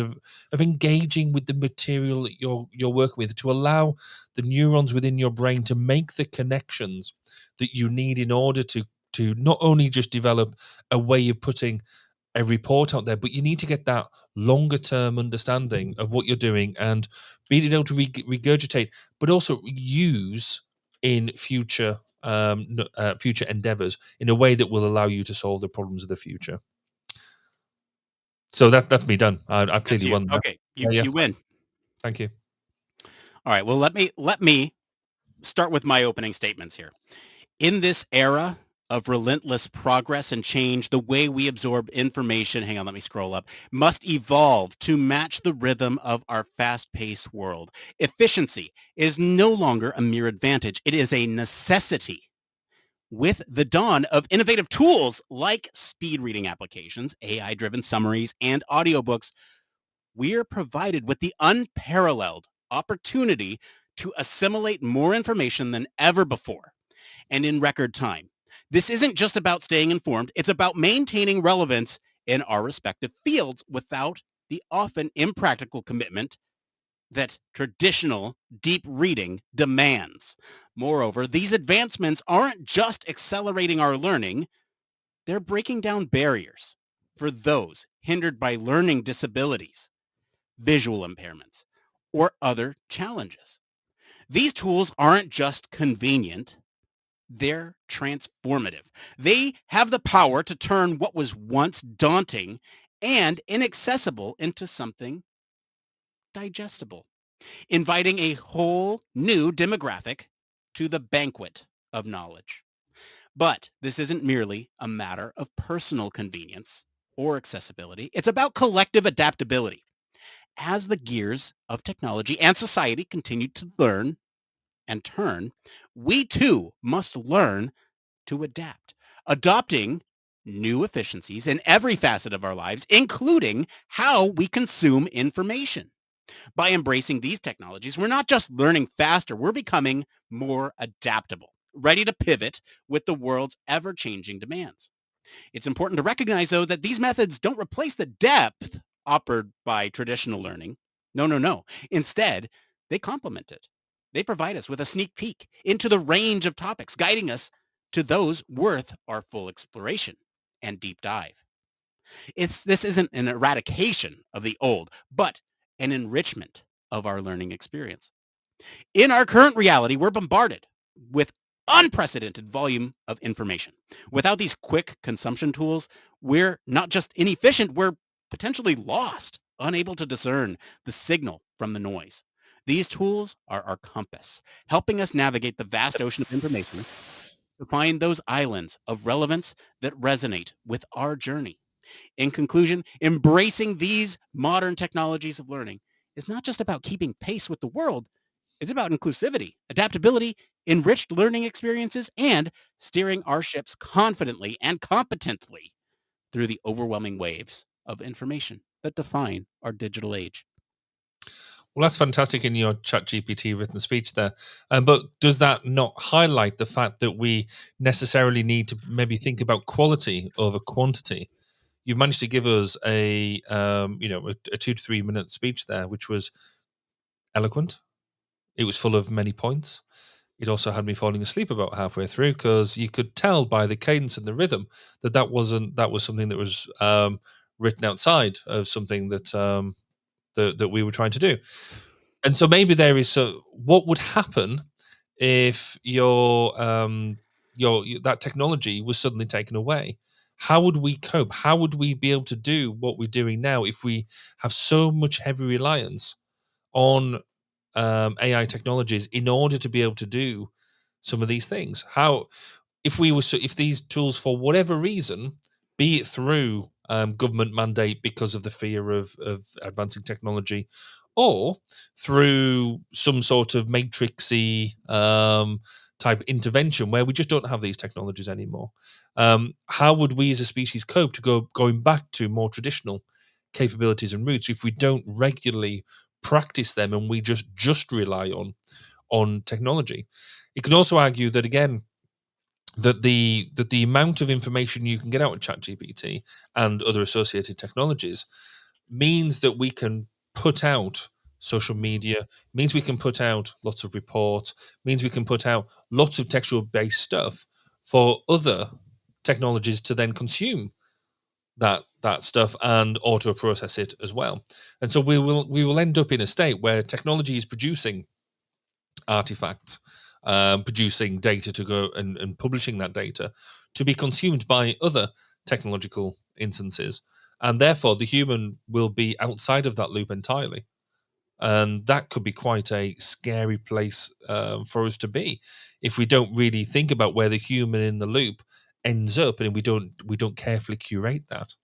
of engaging with the material that you're working with, to allow the neurons within your brain to make the connections that you need in order to not only just develop a way of putting a report out there, but you need to get that longer term understanding of what you're doing and being able to regurgitate, but also use in future future endeavors in a way that will allow you to solve the problems of the future. So that's me done. I've clearly won. Okay, you win. Thank you. All right. Well, let me start with my opening statements here. In this era of relentless progress and change, the way we absorb information, hang on, let me scroll up, must evolve to match the rhythm of our fast-paced world. Efficiency is no longer a mere advantage. It is a necessity. With the dawn of innovative tools like speed reading applications, AI-driven summaries, and audiobooks, we are provided with the unparalleled opportunity to assimilate more information than ever before, and in record time. This isn't just about staying informed. It's about maintaining relevance in our respective fields without the often impractical commitment that traditional deep reading demands. Moreover, these advancements aren't just accelerating our learning, they're breaking down barriers for those hindered by learning disabilities, visual impairments, or other challenges. These tools aren't just convenient, they're transformative. They have the power to turn what was once daunting and inaccessible into something digestible, inviting a whole new demographic to the banquet of knowledge. But this isn't merely a matter of personal convenience or accessibility. It's about collective adaptability. As the gears of technology and society continue to learn and turn, we too must learn to adapt, adopting new efficiencies in every facet of our lives, including how we consume information. By embracing these technologies, we're not just learning faster, we're becoming more adaptable, ready to pivot with the world's ever-changing demands. It's important to recognize, though, that these methods don't replace the depth offered by traditional learning. No, no, no. Instead, they complement it. They provide us with a sneak peek into the range of topics, guiding us to those worth our full exploration and deep dive. This isn't an eradication of the old, but an enrichment of our learning experience. In our current reality, we're bombarded with unprecedented volume of information. Without these quick consumption tools, we're not just inefficient, we're potentially lost, unable to discern the signal from the noise. These tools are our compass, helping us navigate the vast ocean of information to find those islands of relevance that resonate with our journey. In conclusion, embracing these modern technologies of learning is not just about keeping pace with the world, it's about inclusivity, adaptability, enriched learning experiences, and steering our ships confidently and competently through the overwhelming waves of information that define our digital age. Well, that's fantastic in your ChatGPT written speech there. But does that not highlight the fact that we necessarily need to maybe think about quality over quantity? You've managed to give us a 2 to 3 minute speech there, which was eloquent. It was full of many points. It also had me falling asleep about halfway through because you could tell by the cadence and the rhythm that was something that was written outside of something that that we were trying to do. And so maybe there is what would happen if your that technology was suddenly taken away? How would we cope? How would we be able to do what we're doing now if we have so much heavy reliance on AI technologies in order to be able to do some of these things? How, if these tools, for whatever reason, be it through government mandate because of the fear of advancing technology, or through some sort of matrixy type intervention where we just don't have these technologies anymore, how would we as a species cope to going back to more traditional capabilities and routes if we don't regularly practice them and we just rely on technology? You could also argue that, again, that the amount of information you can get out of ChatGPT and other associated technologies means that we can put out social media, means we can put out lots of reports, means we can put out lots of textual based stuff for other technologies to then consume that that stuff and auto process it as well. And so we will end up in a state where technology is producing artifacts, producing data to go and publishing that data to be consumed by other technological instances, and therefore the human will be outside of that loop entirely. And that could be quite a scary place for us to be if we don't really think about where the human in the loop ends up, and we don't carefully curate that.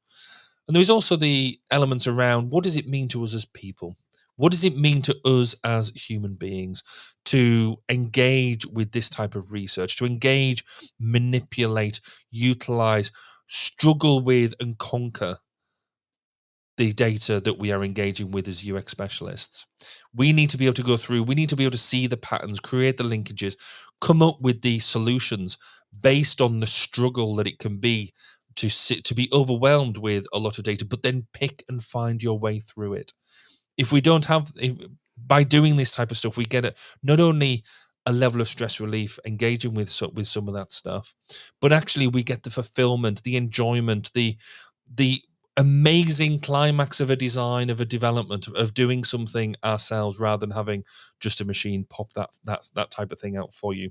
And there's also the elements around, what does it mean to us as people? What does it mean to us as human beings to engage with this type of research, to engage, manipulate, utilize, struggle with, and conquer the data that we are engaging with as UX specialists? We need to be able to go through, we need to be able to see the patterns, create the linkages, come up with the solutions based on the struggle that it can be to be overwhelmed with a lot of data, but then pick and find your way through it. If we don't have, by doing this type of stuff, we get not only a level of stress relief engaging with some of that stuff, but actually we get the fulfillment, the enjoyment, the amazing climax of a design, of a development, of doing something ourselves rather than having just a machine pop that type of thing out for you.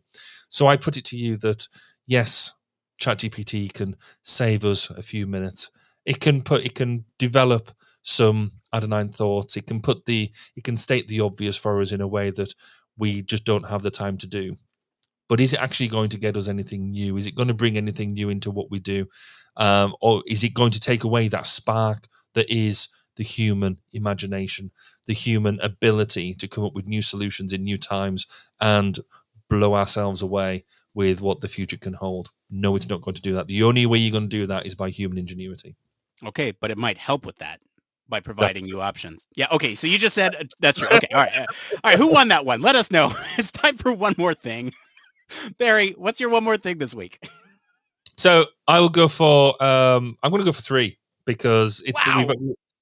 So I put it to you that yes, ChatGPT can save us a few minutes. It can develop some adenine thoughts. It can state the obvious for us in a way that we just don't have the time to do. But is it actually going to get us anything new? Is it going to bring anything new into what we do? Or is it going to take away that spark that is the human imagination, the human ability to come up with new solutions in new times and blow ourselves away with what the future can hold? No, it's not going to do that. The only way you're going to do that is by human ingenuity. Okay, but it might help with that by That's providing you options. Yeah, okay, so you just said that's true. Okay, all right. All right, who won that one? Let us know. It's time for one more thing. Barry, what's your one more thing this week? So I will go for I'm going to go for 3 because Wow.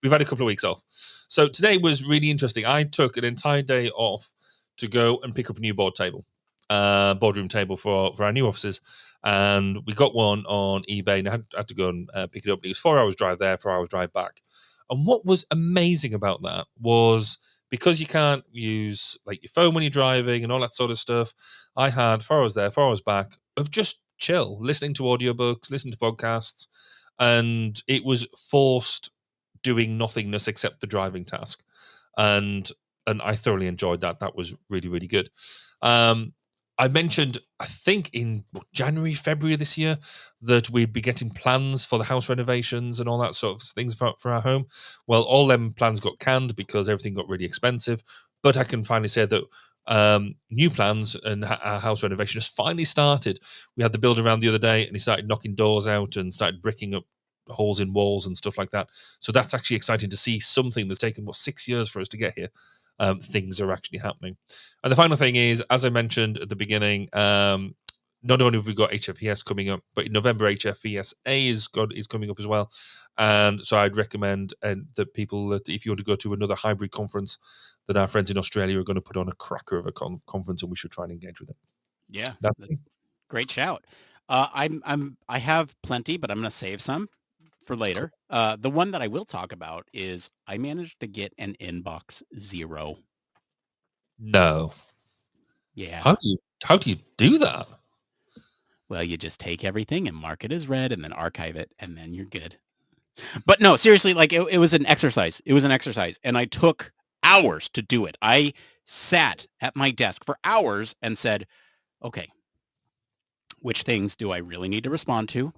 we've had a couple of weeks off. So today was really interesting. I took an entire day off to go and pick up a new boardroom table for our new offices, and we got one on eBay, and I had to go and pick it up. It was 4 hours drive there, 4 hours drive back. And what was amazing about that was, because you can't use like your phone when you're driving and all that sort of stuff, I had 4 hours there, 4 hours back of just chill, listening to audiobooks, listening to podcasts, and it was forced doing nothingness except the driving task. And I thoroughly enjoyed that. That was really, really good. I mentioned, I think in January, February this year, that we'd be getting plans for the house renovations and all that sort of things for our home. Well, all them plans got canned because everything got really expensive. But I can finally say that new plans and our house renovation has finally started. We had the builder around the other day, and he started knocking doors out and started bricking up holes in walls and stuff like that. So that's actually exciting to see something that's taken 6 years for us to get here. Things are actually happening. And the final thing is, as I mentioned at the beginning, not only have we got HFES coming up, but in November HFESA is coming up as well. And so I'd recommend that people, that if you want to go to another hybrid conference, that our friends in Australia are going to put on a cracker of a conference, and we should try and engage with it. Yeah, That's great shout. I have plenty, but I'm going to save some for later. The one that I will talk about is I managed to get an inbox 0. no. Yeah. How do you do that? Well, you just take everything and mark it as read and then archive it, and then you're good. But no, seriously, like it was an exercise. It was an exercise, and I took hours to do it. I sat at my desk for hours and said, okay, which things do I really need to respond to?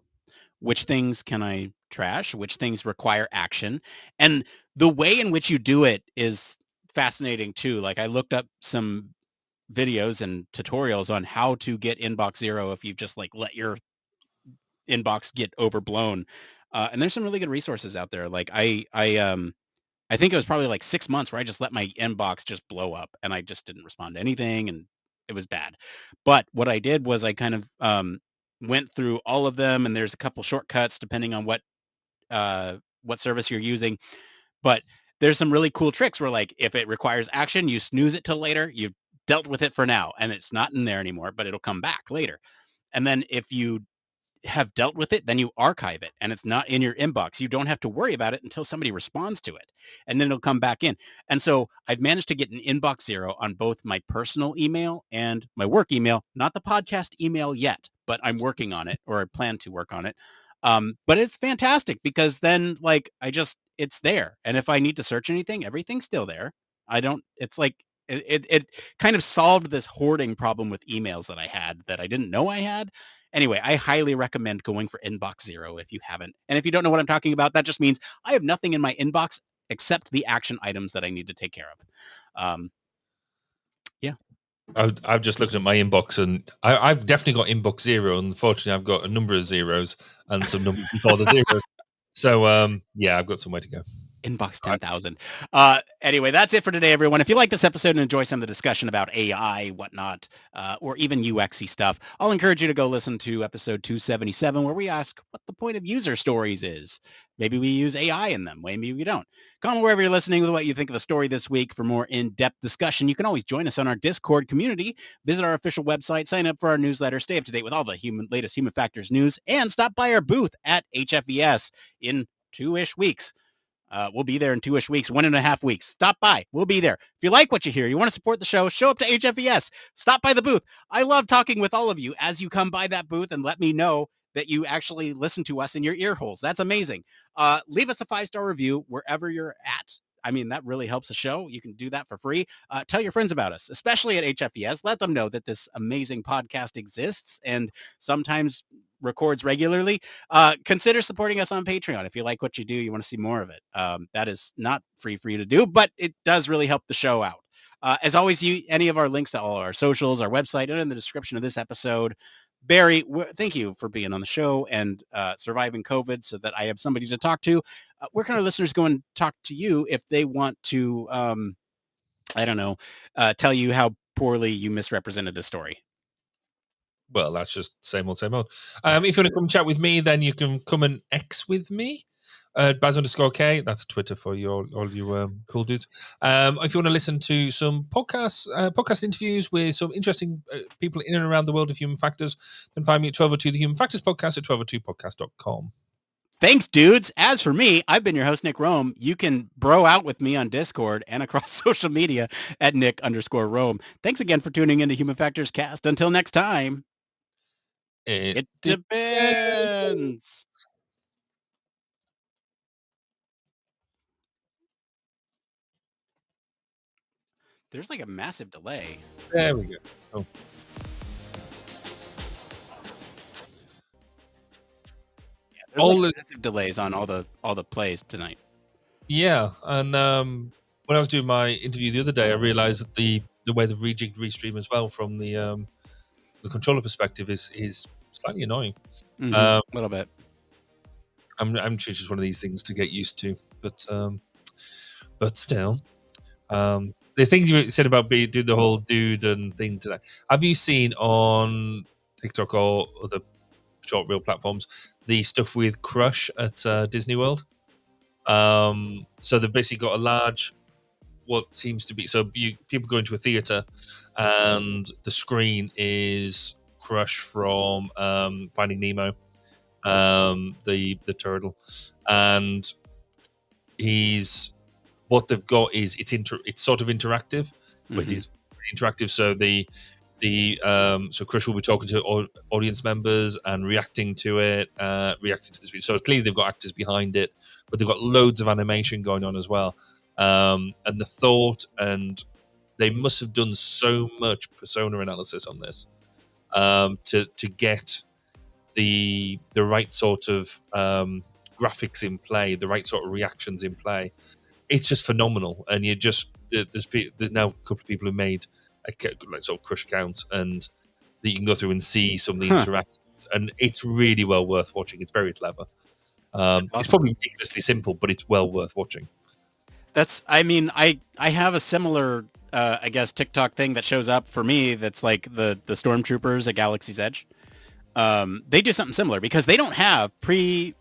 Which things can I trash? Which things require action? And the way in which you do it is fascinating too. Like I looked up some videos and tutorials on how to get inbox 0 if you've just like let your inbox get overblown. And there's some really good resources out there. Like I think it was probably like 6 months where I just let my inbox just blow up and I just didn't respond to anything, and it was bad. But what I did was I kind of went through all of them, and there's a couple shortcuts depending on what service you're using. But there's some really cool tricks where, like, if it requires action, you snooze it till later. You've dealt with it for now, and it's not in there anymore, but it'll come back later. And then if you have dealt with it, then you archive it and it's not in your inbox. You don't have to worry about it until somebody responds to it, and then it'll come back in. And so I've managed to get an inbox zero on both my personal email and my work email, not the podcast email yet, but I'm working on it, or I plan to work on it. But it's fantastic because then it's there. And if I need to search anything, everything's still there. It's like, it kind of solved this hoarding problem with emails that I had that I didn't know I had. Anyway, I highly recommend going for inbox zero if you haven't. And if you don't know what I'm talking about, that just means I have nothing in my inbox except the action items that I need to take care of. Yeah. I've just looked at my inbox, and I've definitely got inbox zero. Unfortunately, I've got a number of zeros and some numbers before the zeros. So, yeah, I've got somewhere to go. Inbox 10,000. Anyway, that's it for today, everyone. If you like this episode and enjoy some of the discussion about AI, whatnot, or even UX-y stuff, I'll encourage you to go listen to episode 277, where we ask what the point of user stories is. Maybe we use AI in them. Maybe we don't. Comment wherever you're listening with what you think of the story this week. For more in-depth discussion, you can always join us on our Discord community, visit our official website, sign up for our newsletter, stay up to date with all the latest Human Factors news, and stop by our booth at HFES in 2-ish weeks. We'll be there in 2-ish weeks, 1.5 weeks. Stop by. We'll be there. If you like what you hear, you want to support the show, show up to HFES. Stop by the booth. I love talking with all of you as you come by that booth and let me know that you actually listen to us in your ear holes. That's amazing. Leave us a 5-star review wherever you're at. I mean, that really helps the show. You can do that for free. Tell your friends about us, especially at HFES. Let them know that this amazing podcast exists and sometimes records regularly. Consider supporting us on Patreon. If you like what you do, you want to see more of it. That is not free for you to do, but it does really help the show out. As always, any of our links to all our socials, our website, and in the description of this episode. Barry, thank you for being on the show and surviving COVID so that I have somebody to talk to. Where can our listeners go and talk to you if they want to, tell you how poorly you misrepresented the story? Well, that's just same old, same old. If you want to come chat with me, then you can come and X with me. Baz_K, that's Twitter for all you cool dudes. If you want to listen to some podcast interviews with some interesting people in and around the world of human factors, then find me at 1202 the Human Factors Podcast at 1202podcast.com. Thanks, dudes. As for me, I've been your host, Nick Roome. You can bro out with me on Discord and across social media at Nick_Roome. Thanks again for tuning into Human Factors Cast. Until next time, it depends. There's like a massive delay. There we go. Oh. There's all the massive delays on all the plays tonight. Yeah, and when I was doing my interview the other day, I realized that the way the rejigged restream as well from the controller perspective is slightly annoying. A little bit. I'm sure it's just one of these things to get used to, but still, the things you said about doing the whole dude and thing today. Have you seen on TikTok or other short reel platforms the stuff with Crush at Disney World? So they've basically got a large, what seems to be, people go into a theater and the screen is Crush from Finding Nemo, the turtle, and what they've got is it's sort of interactive, but it is interactive. So so Crush will be talking to audience members and reacting to it, reacting to the speech. So clearly they've got actors behind it, but they've got loads of animation going on as well. And the thought, and they must have done so much persona analysis on this to get the right sort of graphics in play, the right sort of reactions in play. It's just phenomenal, and there's now a couple of people who made like sort of Crush accounts, and that you can go through and see some of the interactions, and it's really well worth watching. It's very clever. Awesome. It's probably ridiculously simple, but it's well worth watching. I have a similar I guess TikTok thing that shows up for me that's like the stormtroopers at Galaxy's Edge. They do something similar because they don't have they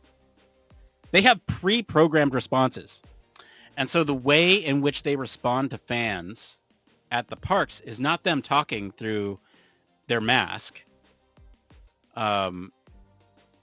have pre-programmed responses. And so the way in which they respond to fans at the parks is not them talking through their mask.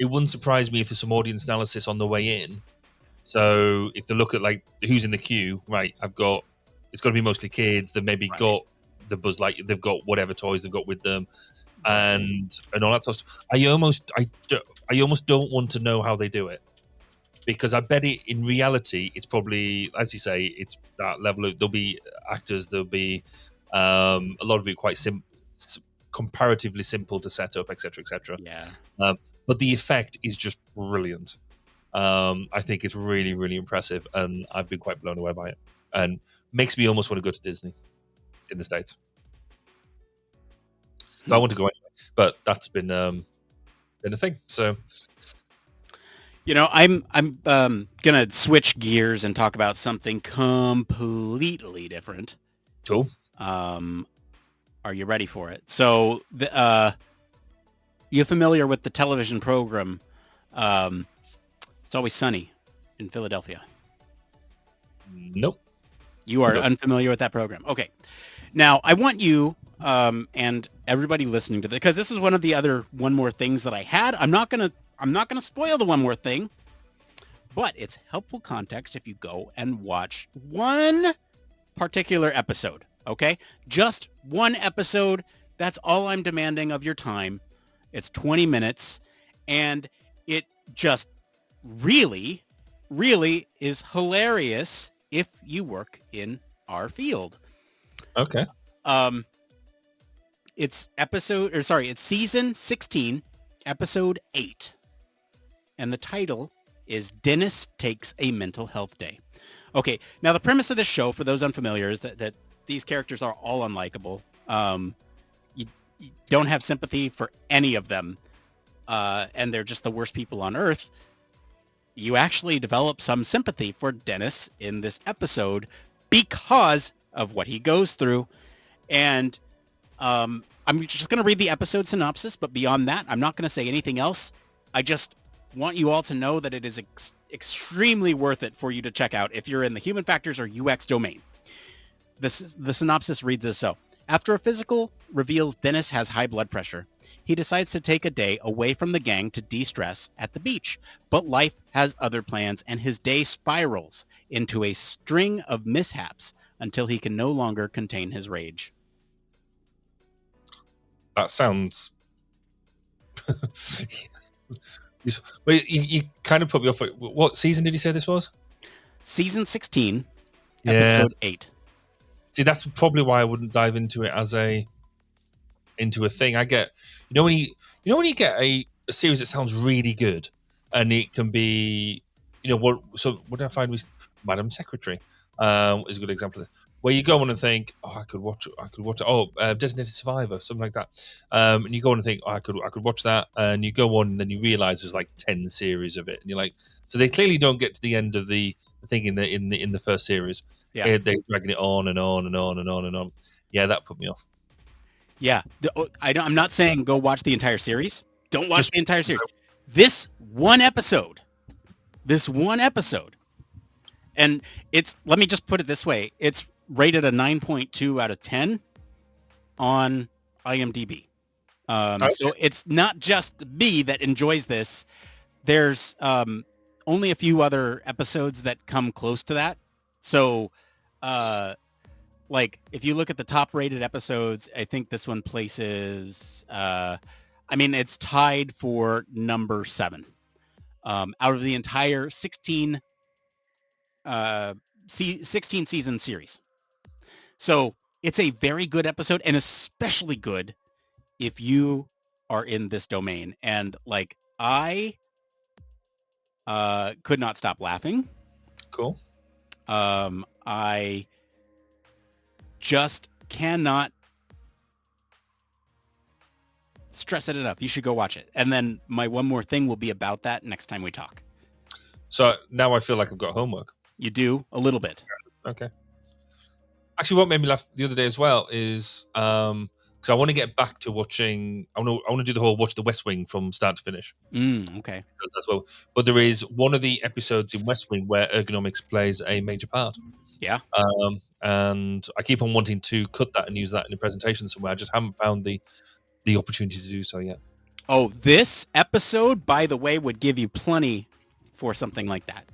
it wouldn't surprise me if there's some audience analysis on the way in. So if they look at like who's in the queue, right? It's got to be mostly kids. They've maybe got the Buzz Light. They've got whatever toys they've got with them, and all that sort of stuff. I almost don't want to know how they do it, because I bet in reality it's probably, as you say, it's that level of, there'll be actors, there'll be a lot of it quite comparatively simple to set up, etc., etc. Yeah. But the effect is just brilliant. I think it's really, really impressive, and I've been quite blown away by it, and makes me almost want to go to Disney in the States. So I want to go anyway, but that's been a thing. So, I'm gonna switch gears and talk about something completely different. Cool. Are you ready for it? So, you familiar with the television program? It's Always Sunny in Philadelphia. Nope. You are unfamiliar with that program. Okay. Now, I want you and everybody listening to this, because this is one of the other one more things that I had. I'm not gonna spoil the one more thing, but it's helpful context if you go and watch one particular episode. Okay, just one episode. That's all I'm demanding of your time. It's 20 minutes, and it just really, really is hilarious if you work in our field. Okay. It's season 16, episode 8. And the title is Dennis Takes a Mental Health Day. Okay, now the premise of this show, for those unfamiliar, is that these characters are all unlikable. You don't have sympathy for any of them, and they're just the worst people on Earth. You actually develop some sympathy for Dennis in this episode because of what he goes through. And I'm just going to read the episode synopsis, but beyond that, I'm not going to say anything else. I just want you all to know that it is extremely worth it for you to check out if you're in the human factors or UX domain. The synopsis reads as so. After a physical reveals Dennis has high blood pressure, he decides to take a day away from the gang to de-stress at the beach. But life has other plans, and his day spirals into a string of mishaps until he can no longer contain his rage. That sounds... But you kind of put me off. What season did you say this was? Season 16, episode 8. See, that's probably why I wouldn't dive into it as into a thing. I get, when you get a series that sounds really good, and it can be, what did I find with Madam Secretary is a good example of it, where you go on and think, I could watch it. Designated Survivor, something like that. And you go on and think, I could watch that, and you go on and then you realize there's like 10 series of it, and you're like, so they clearly don't get to the end of the thing in the first series. Yeah, they're dragging it on and on and on and on and on. Yeah, that put me off. Yeah, I'm not saying go watch the entire series. Don't watch the entire series. This one episode, and let me just put it this way. It's rated a 9.2 out of 10 on IMDb. So it's not just me that enjoys this. There's only a few other episodes that come close to that. So, if you look at the top rated episodes, I think this one places, it's tied for number 7 out of the entire 16 season series. So it's a very good episode, and especially good if you are in this domain. And I could not stop laughing. Cool. I just cannot stress it enough. You should go watch it. And then my one more thing will be about that next time we talk. So now I feel like I've got homework. You do? A little bit. Okay. Actually, what made me laugh the other day as well is because I want to get back to watching. I want to do the whole watch the West Wing from start to finish. Okay. That's well. But there is one of the episodes in West Wing where ergonomics plays a major part. Yeah. And I keep on wanting to cut that and use that in a presentation somewhere. I just haven't found the opportunity to do so yet. Oh, this episode, by the way, would give you plenty for something like that.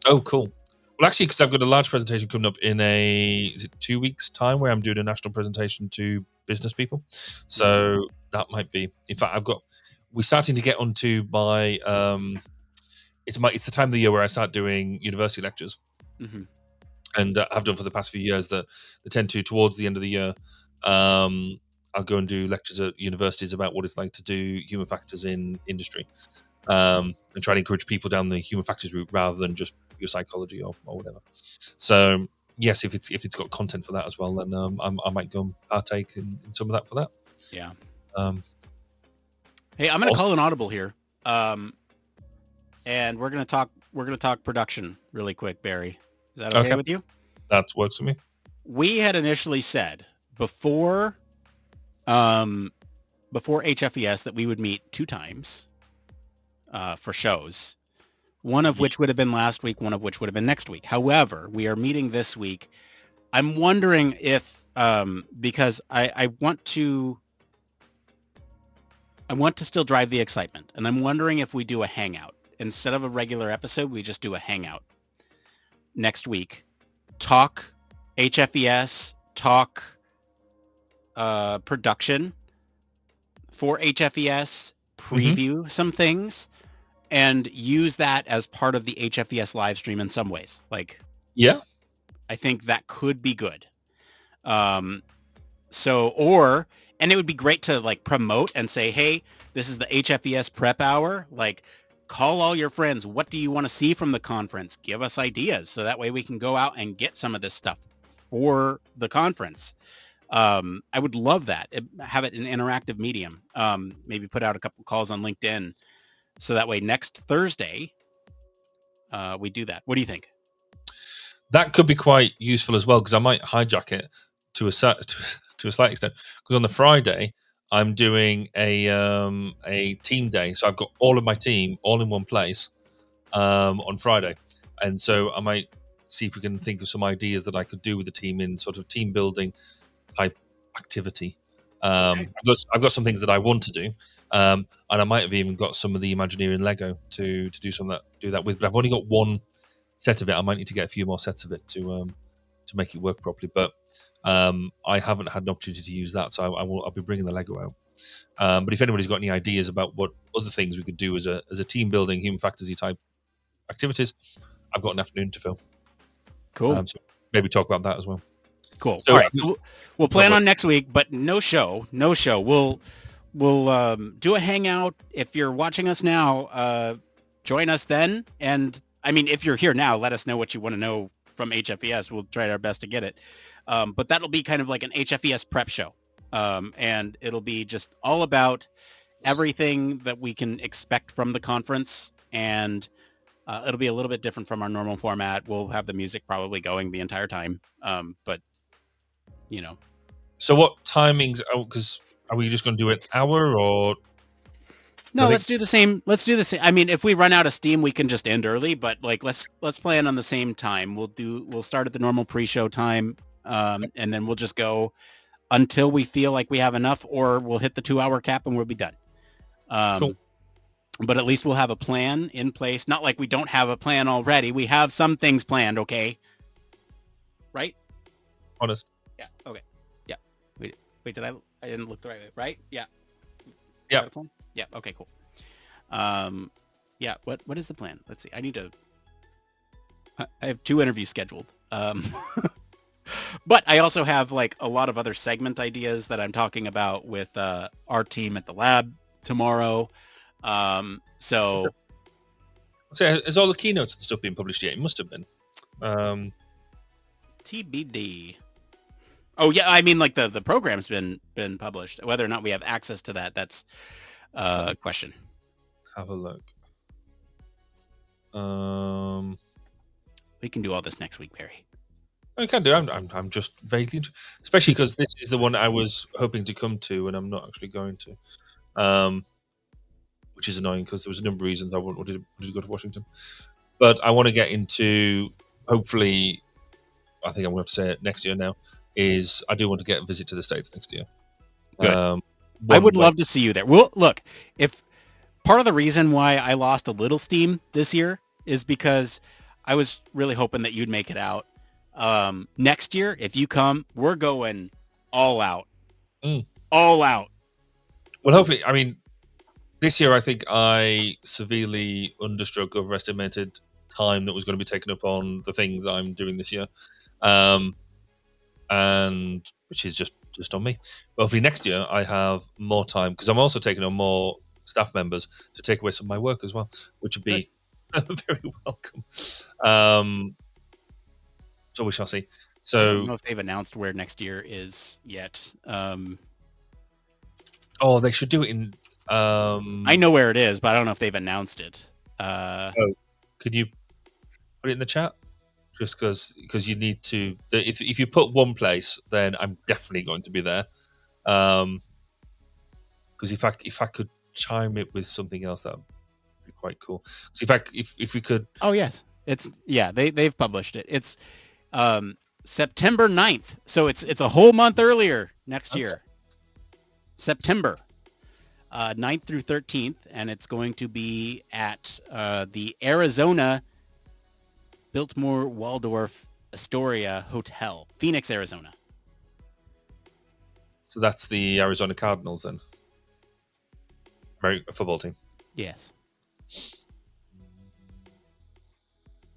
Oh, cool. Well, actually, because I've got a large presentation coming up in is it 2 weeks' time, where I'm doing a national presentation to business people. So that might be. In fact, we're starting to get onto my. It's the time of the year where I start doing university lectures, and I've done for the past few years. That they tend to towards the end of the year. I'll go and do lectures at universities about what it's like to do human factors in industry, and try to encourage people down the human factors route rather than just your psychology or whatever. So yes, if it's got content for that as well, then I might go and partake in some of that for that. Yeah. Hey, I'm going to call an audible here, and we're going to talk production really quick, Barry. Is that okay with you? That works for me. We had initially said before HFES that we would meet 2 times for shows, one of which would have been last week, one of which would have been next week. However, we are meeting this week. I'm wondering if, because I want to still drive the excitement, and I'm wondering if we do a hangout. Instead of a regular episode, we just do a hangout next week. Talk HFES, talk production for HFES, preview some things, and use that as part of the HFES live stream in some ways. Like, yeah, I think that could be good. And it would be great to like promote and say, hey, this is the HFES prep hour. Like, call all your friends. What do you want to see from the conference? Give us ideas. So that way we can go out and get some of this stuff for the conference. I would love that. Have it an interactive medium. Maybe put out a couple calls on LinkedIn. So that way next Thursday, we do that. What do you think? That could be quite useful as well, because I might hijack it to a slight extent. Because on the Friday, I'm doing a team day, so I've got all of my team all in one place on Friday, and so I might see if we can think of some ideas that I could do with the team in sort of team building type activity. I've got some things that I want to do, and I might have even got some of the Imagineering Lego to do that with. But I've only got one set of it. I might need to get a few more sets of it to make it work properly. But I haven't had an opportunity to use that, so I'll be bringing the Lego out. But if anybody's got any ideas about what other things we could do as a team building human factors type activities, I've got an afternoon to fill. Cool. So maybe talk about that as well. Cool. So, all right. We'll plan on next week, but no show. We'll do a hangout. If you're watching us now, join us then. And I mean, if you're here now, let us know what you want to know from HFES. We'll try our best to get it. But that'll be kind of like an HFES prep show. And it'll be just all about everything that we can expect from the conference. And it'll be a little bit different from our normal format. We'll have the music probably going the entire time. But, you know. So what timings? Because are we just going to do an hour or? No, let's do the same. I mean, if we run out of steam, we can just end early. But like, let's plan on the same time. We'll start at the normal pre-show time, and then we'll just go until we feel like we have enough, or we'll hit the 2-hour cap and we'll be done. Cool. But at least we'll have a plan in place. Not like we don't have a plan already. We have some things planned. Okay. Right. Honest. Yeah. Okay. Yeah. Wait. Did I didn't look the right way. Right. Yeah. Yeah. Yeah. Okay, cool. Yeah. What is the plan? Let's see. I have 2 interviews scheduled. But I also have like a lot of other segment ideas that I'm talking about with our team at the lab tomorrow. So has all the keynotes and stuff been published yet? It must have been. TBD. Oh yeah, I mean like the program's been published. Whether or not we have access to that's a question. Have a look. We can do all this next week, Barry. I can do. I'm just vaguely, especially because this is the one I was hoping to come to, and I'm not actually going to, which is annoying because there was a number of reasons I wanted to go to Washington. But I want to get into, hopefully, I think I'm going to have to say it next year now, is I do want to get a visit to the States next year. Good. I would love to see you there. Well, look, if part of the reason why I lost a little steam this year is because I was really hoping that you'd make it out. Next year, if you come, we're going all out. All out. Well, hopefully, I mean, this year I think I severely understruck, overestimated time that was going to be taken up on the things I'm doing this year, and which is just on me. But hopefully next year I have more time because I'm also taking on more staff members to take away some of my work as well, which would be very welcome. So we shall see. So I don't know if they've announced where next year is yet. Oh, they should do it in. I know where it is, but I don't know if they've announced it. Could you put it in the chat? Just because you need to. If you put one place, then I'm definitely going to be there. Because if I could chime it with something else, that would be quite cool. So if we could. Oh yes, they've published it. It's September 9th, so it's a whole month earlier next year. September 9th through 13th, and it's going to be at the Arizona Biltmore Waldorf Astoria Hotel, Phoenix, Arizona. So that's the Arizona Cardinals then, American football team. Yes.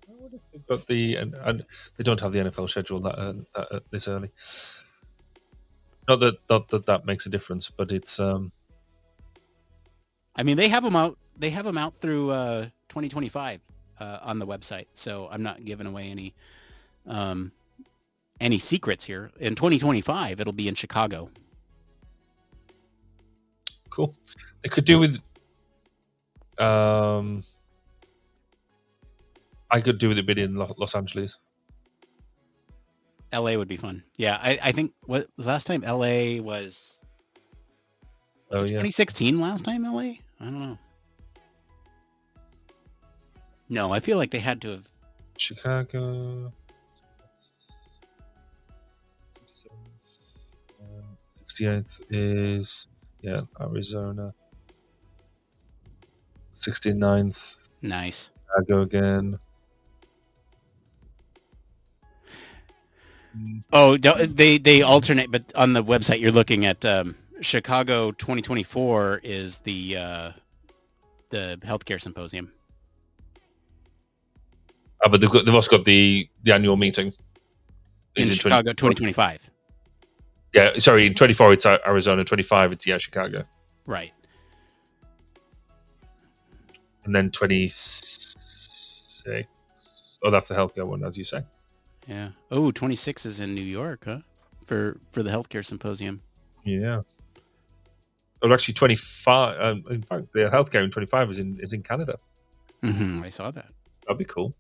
I wonder if they've got and they don't have the NFL schedule that this early. Not that makes a difference, but it's. I mean, they have them out. They have them out through 2025 on the website. So I'm not giving away any secrets here. In 2025, it'll be in Chicago. Cool. They could do with. I could do with a bit in Los Angeles. LA would be fun. Yeah, I think what was last time LA was. Was it 2016 last time LA? I don't know. No, I feel like they had to have. Chicago. 68th is Arizona. 69th. Nice. Chicago again. Oh, they alternate, but on the website you're looking at Chicago 2024 is the healthcare symposium. But they've also got the annual meeting. In Chicago 2025. Yeah, sorry, in 24 it's Arizona, 25 it's Chicago. Right. And then 26. Oh, that's the healthcare one, as you say. Yeah. Oh, 26 is in New York, huh? For the healthcare symposium. Yeah. Well, actually, 25. In fact, the healthcare in 25 is in Canada. Mm-hmm, I saw that. That'd be cool.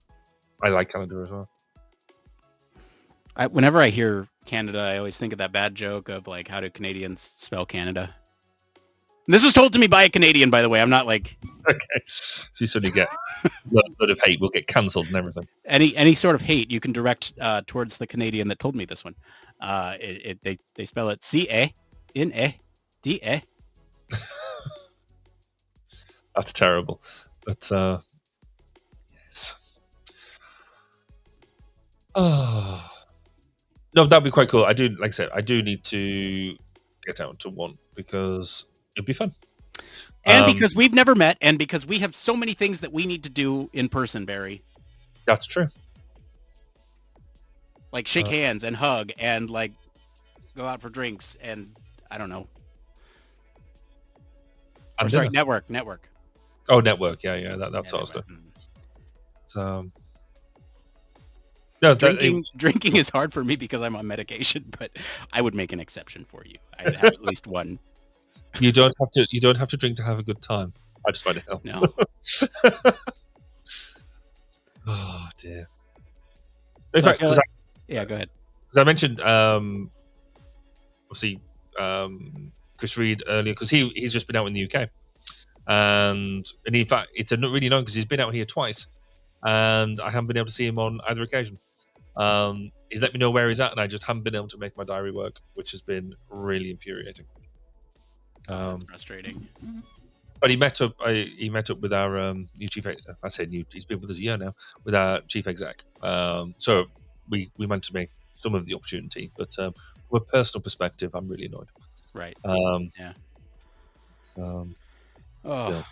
I like Canada as well. Whenever I hear Canada, I always think of that bad joke of like, how do Canadians spell Canada? And this was told to me by a Canadian, by the way. I'm not like... Okay. So you suddenly get a lot of hate. We'll get cancelled and everything. Any sort of hate you can direct towards the Canadian that told me this one. They spell it C-A-N-A-D-A. That's terrible. But, yes. Oh. No, that'd be quite cool. I do, like I said, I do need to get out to one because it'd be fun. And because we've never met, and because we have so many things that we need to do in person, Barry. That's true. Like shake hands and hug and like go out for drinks and I don't know. Or, sorry, network. Oh, network. Yeah. That sort of stuff. So, no, drinking is hard for me because I'm on medication, but I would make an exception for you. I'd have at least one. You don't have to. You don't have to drink to have a good time. I just find it helps. No. Oh dear. In fact, go ahead. Because I mentioned, obviously, Chris Reed earlier because he's just been out in the UK, and in fact, it's really annoying because he's been out here twice, and I haven't been able to see him on either occasion. He's let me know where he's at, and I just haven't been able to make my diary work, which has been really infuriating. That's frustrating. But he met up. He met up with our new chief. I said new. He's been with us a year now with our chief exec. So we managed to make some of the opportunity, but from a personal perspective, I'm really annoyed. Right. Yeah. So, Oh. still.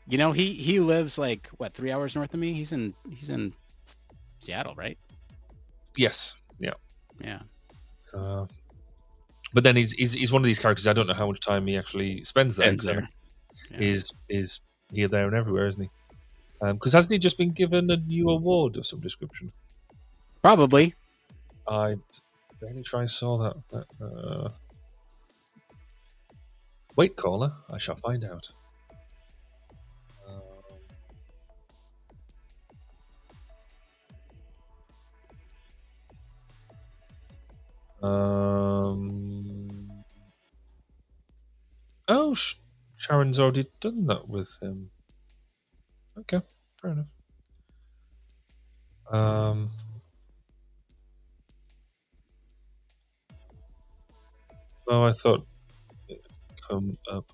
You know, he lives like what 3 hours north of me. He's in Seattle, right? Yes. Yeah. Yeah. So, but then he's one of these characters. I don't know how much time he actually spends there. Ends there. Yeah. Is here, there, and everywhere, isn't he? Because hasn't he just been given a new award of some description? Probably. I barely sure I saw that. Wait, caller, I shall find out. Oh, Sharon's already done that with him. Okay, fair enough. Oh, I thought it would come up.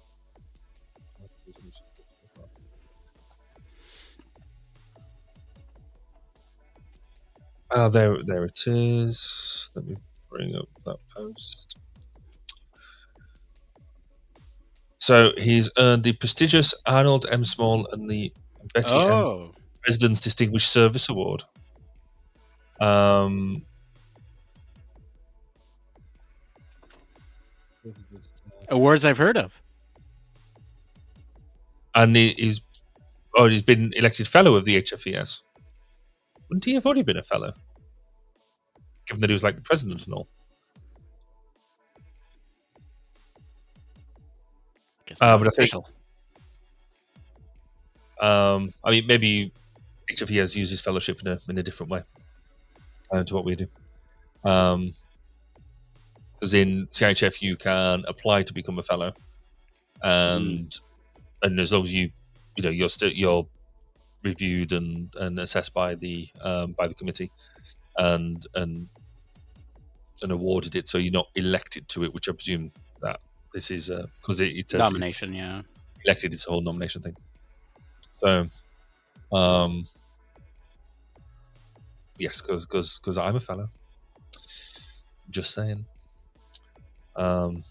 Ah, there it is. Let me bring up that post. So he's earned the prestigious Arnold M. Small and the Betty N. President's Distinguished Service Award. Awards I've heard of. And he's been elected fellow of the HFES. Wouldn't he have already been a fellow? Given that he was like the president and all. But I think, I mean, maybe HFES uses fellowship in a different way to what we do. Because in CIHF you can apply to become a fellow, and as long as you're reviewed and assessed by the committee, and awarded it, so you're not elected to it, which I presume that this is because it's nomination. Yeah, elected. It's a whole nomination thing. So, yes, because I'm a fellow. Just saying. So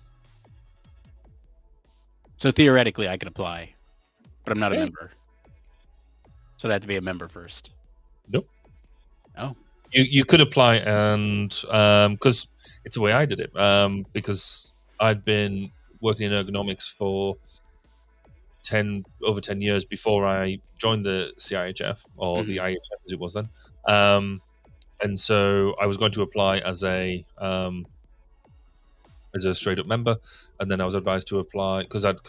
theoretically, I could apply, but I'm not a member. So they have to be a member first. Nope. Oh. You could apply, and because it's the way I did it, because I'd been working in ergonomics for over 10 years before I joined the CIHF, or the IHF as it was then. And so I was going to apply as a straight up member, and then I was advised to apply because of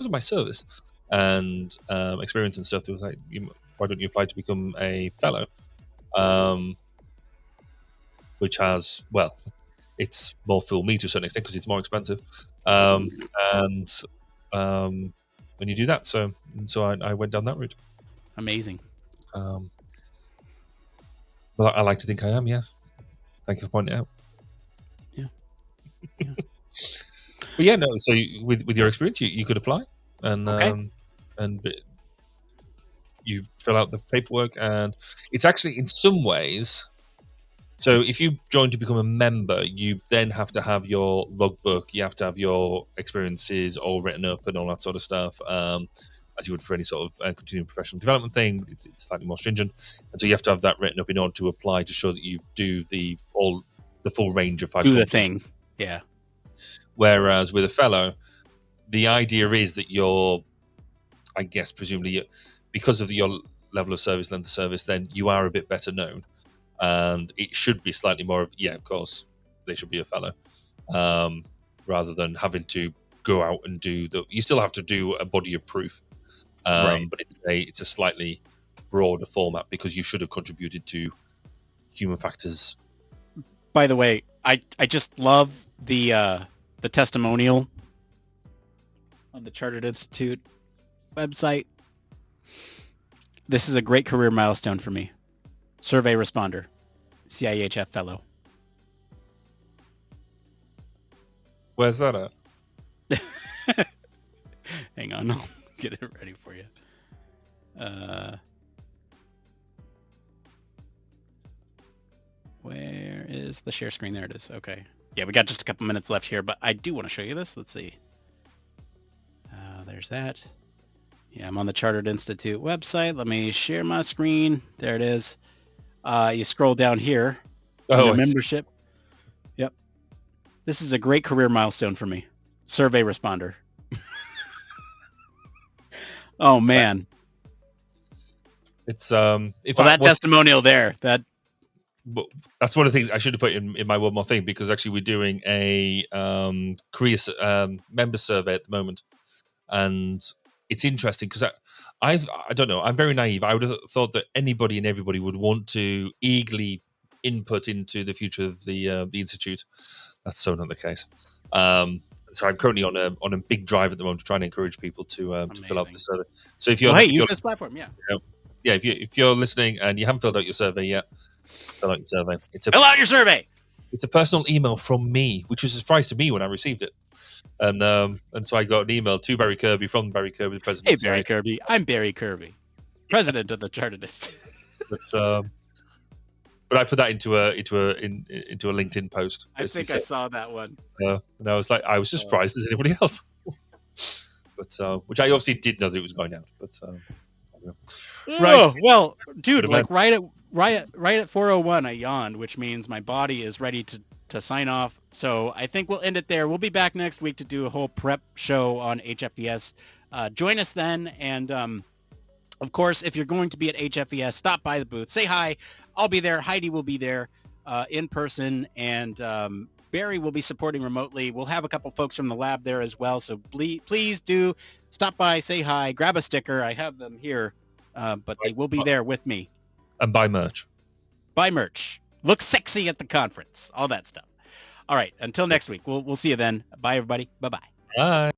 my service and experience and stuff. There was like, why don't you apply to become a fellow? Which has, well, it's more fool me to a certain extent because it's more expensive, and when you do that, so I went down that route. Amazing. Well, I like to think I am. Yes, thank you for pointing it out. Yeah. But yeah, no. So with your experience, you could apply, and you fill out the paperwork, and it's actually in some ways. So if you join to become a member, you then have to have your logbook. You have to have your experiences all written up and all that sort of stuff, as you would for any sort of continuing professional development thing. It's slightly more stringent, and so you have to have that written up in order to apply to show that you do the full range of 5. Do the thing, yeah. Whereas with a fellow, the idea is that you're, I guess, presumably, because of your level of service, length of service, then you are a bit better known. And it should be slightly more of, yeah, of course, they should be a fellow, rather than having to go out and do you still have to do a body of proof, right. But it's a slightly broader format because you should have contributed to human factors. By the way, I just love the testimonial on the Chartered Institute website. This is a great career milestone for me. Survey responder, CIHF fellow. Where's that at? Hang on, I'll get it ready for you. Where is the share screen? There it is. Okay. Yeah, we got just a couple minutes left here, but I do want to show you this. Let's see. There's that. Yeah, I'm on the Chartered Institute website. Let me share my screen. There it is. You scroll down here. Oh, membership. Yep. This is a great career milestone for me. Survey responder. Oh man. It's that testimonial there. That's one of the things I should have put in my one more thing, because actually we're doing a career member survey at the moment, and it's interesting because I don't know, I'm very naive. I would have thought that anybody and everybody would want to eagerly input into the future of the institute. That's so not the case. So I'm currently on a big drive at the moment to try and encourage people to fill out the survey. So if you're use this platform, if you're listening and you haven't filled out your survey yet, fill out your survey. Fill out your survey. It's a personal email from me, which was a surprise to me when I received it. And so I got an email to Barry Kirby from Barry Kirby, the president. Hey, Barry Kirby. I'm Barry Kirby, president of the Chartered Institute. But I put that into a LinkedIn post. I think I saw that one. And I was just surprised as anybody else. But which I obviously did know that it was going out. But right. Well, dude, like right at 4:01, I yawned, which means my body is ready to sign off. So I think we'll end it there. We'll be back next week to do a whole prep show on HFES. Join us then. And of course, if you're going to be at HFES, stop by the booth. Say hi. I'll be there. Heidi will be there in person. And Barry will be supporting remotely. We'll have a couple folks from the lab there as well. So please do stop by, say hi, grab a sticker. I have them here, but they will be there with me. And buy merch. Buy merch. Look sexy at the conference. All that stuff. All right. Until next week. We'll see you then. Bye, everybody. Bye-bye. Bye.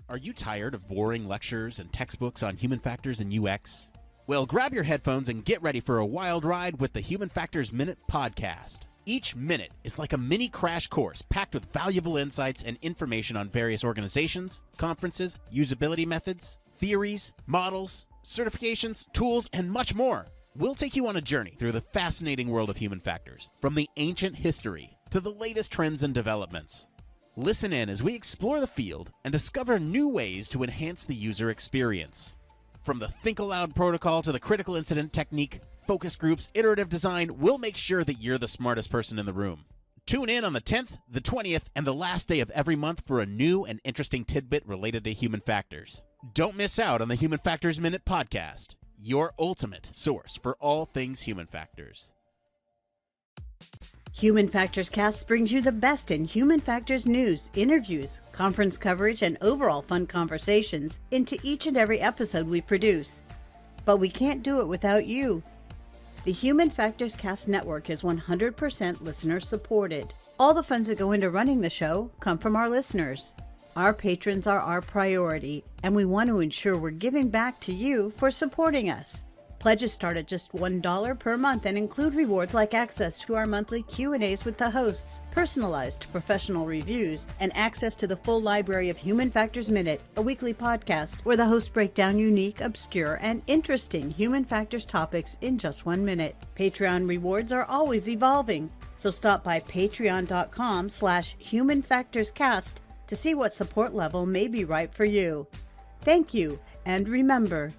Are you tired of boring lectures and textbooks on human factors and UX? Well, grab your headphones and get ready for a wild ride with the Human Factors Minute podcast. Each minute is like a mini crash course packed with valuable insights and information on various organizations, conferences, usability methods, theories, models, certifications, tools, and much more. We'll take you on a journey through the fascinating world of human factors, from the ancient history to the latest trends and developments. Listen in as we explore the field and discover new ways to enhance the user experience. From the Think Aloud protocol to the critical incident technique, focus groups, iterative design, we'll make sure that you're the smartest person in the room. Tune in on the 10th, the 20th, and the last day of every month for a new and interesting tidbit related to human factors. Don't miss out on the Human Factors Minute podcast, your ultimate source for all things human factors. Human Factors Cast brings you the best in human factors news, interviews, conference coverage, and overall fun conversations into each and every episode we produce. But we can't do it without you. The Human Factors Cast network is 100% listener supported. All the funds that go into running the show come from our listeners. Our patrons are our priority, and we want to ensure we're giving back to you for supporting us. Pledges start at just $1 per month and include rewards like access to our monthly Q&As with the hosts, personalized professional reviews, and access to the full library of Human Factors Minute, a weekly podcast where the hosts break down unique, obscure, and interesting human factors topics in just 1 minute. Patreon rewards are always evolving, so stop by patreon.com/humanfactorscast to see what support level may be right for you. Thank you, and remember,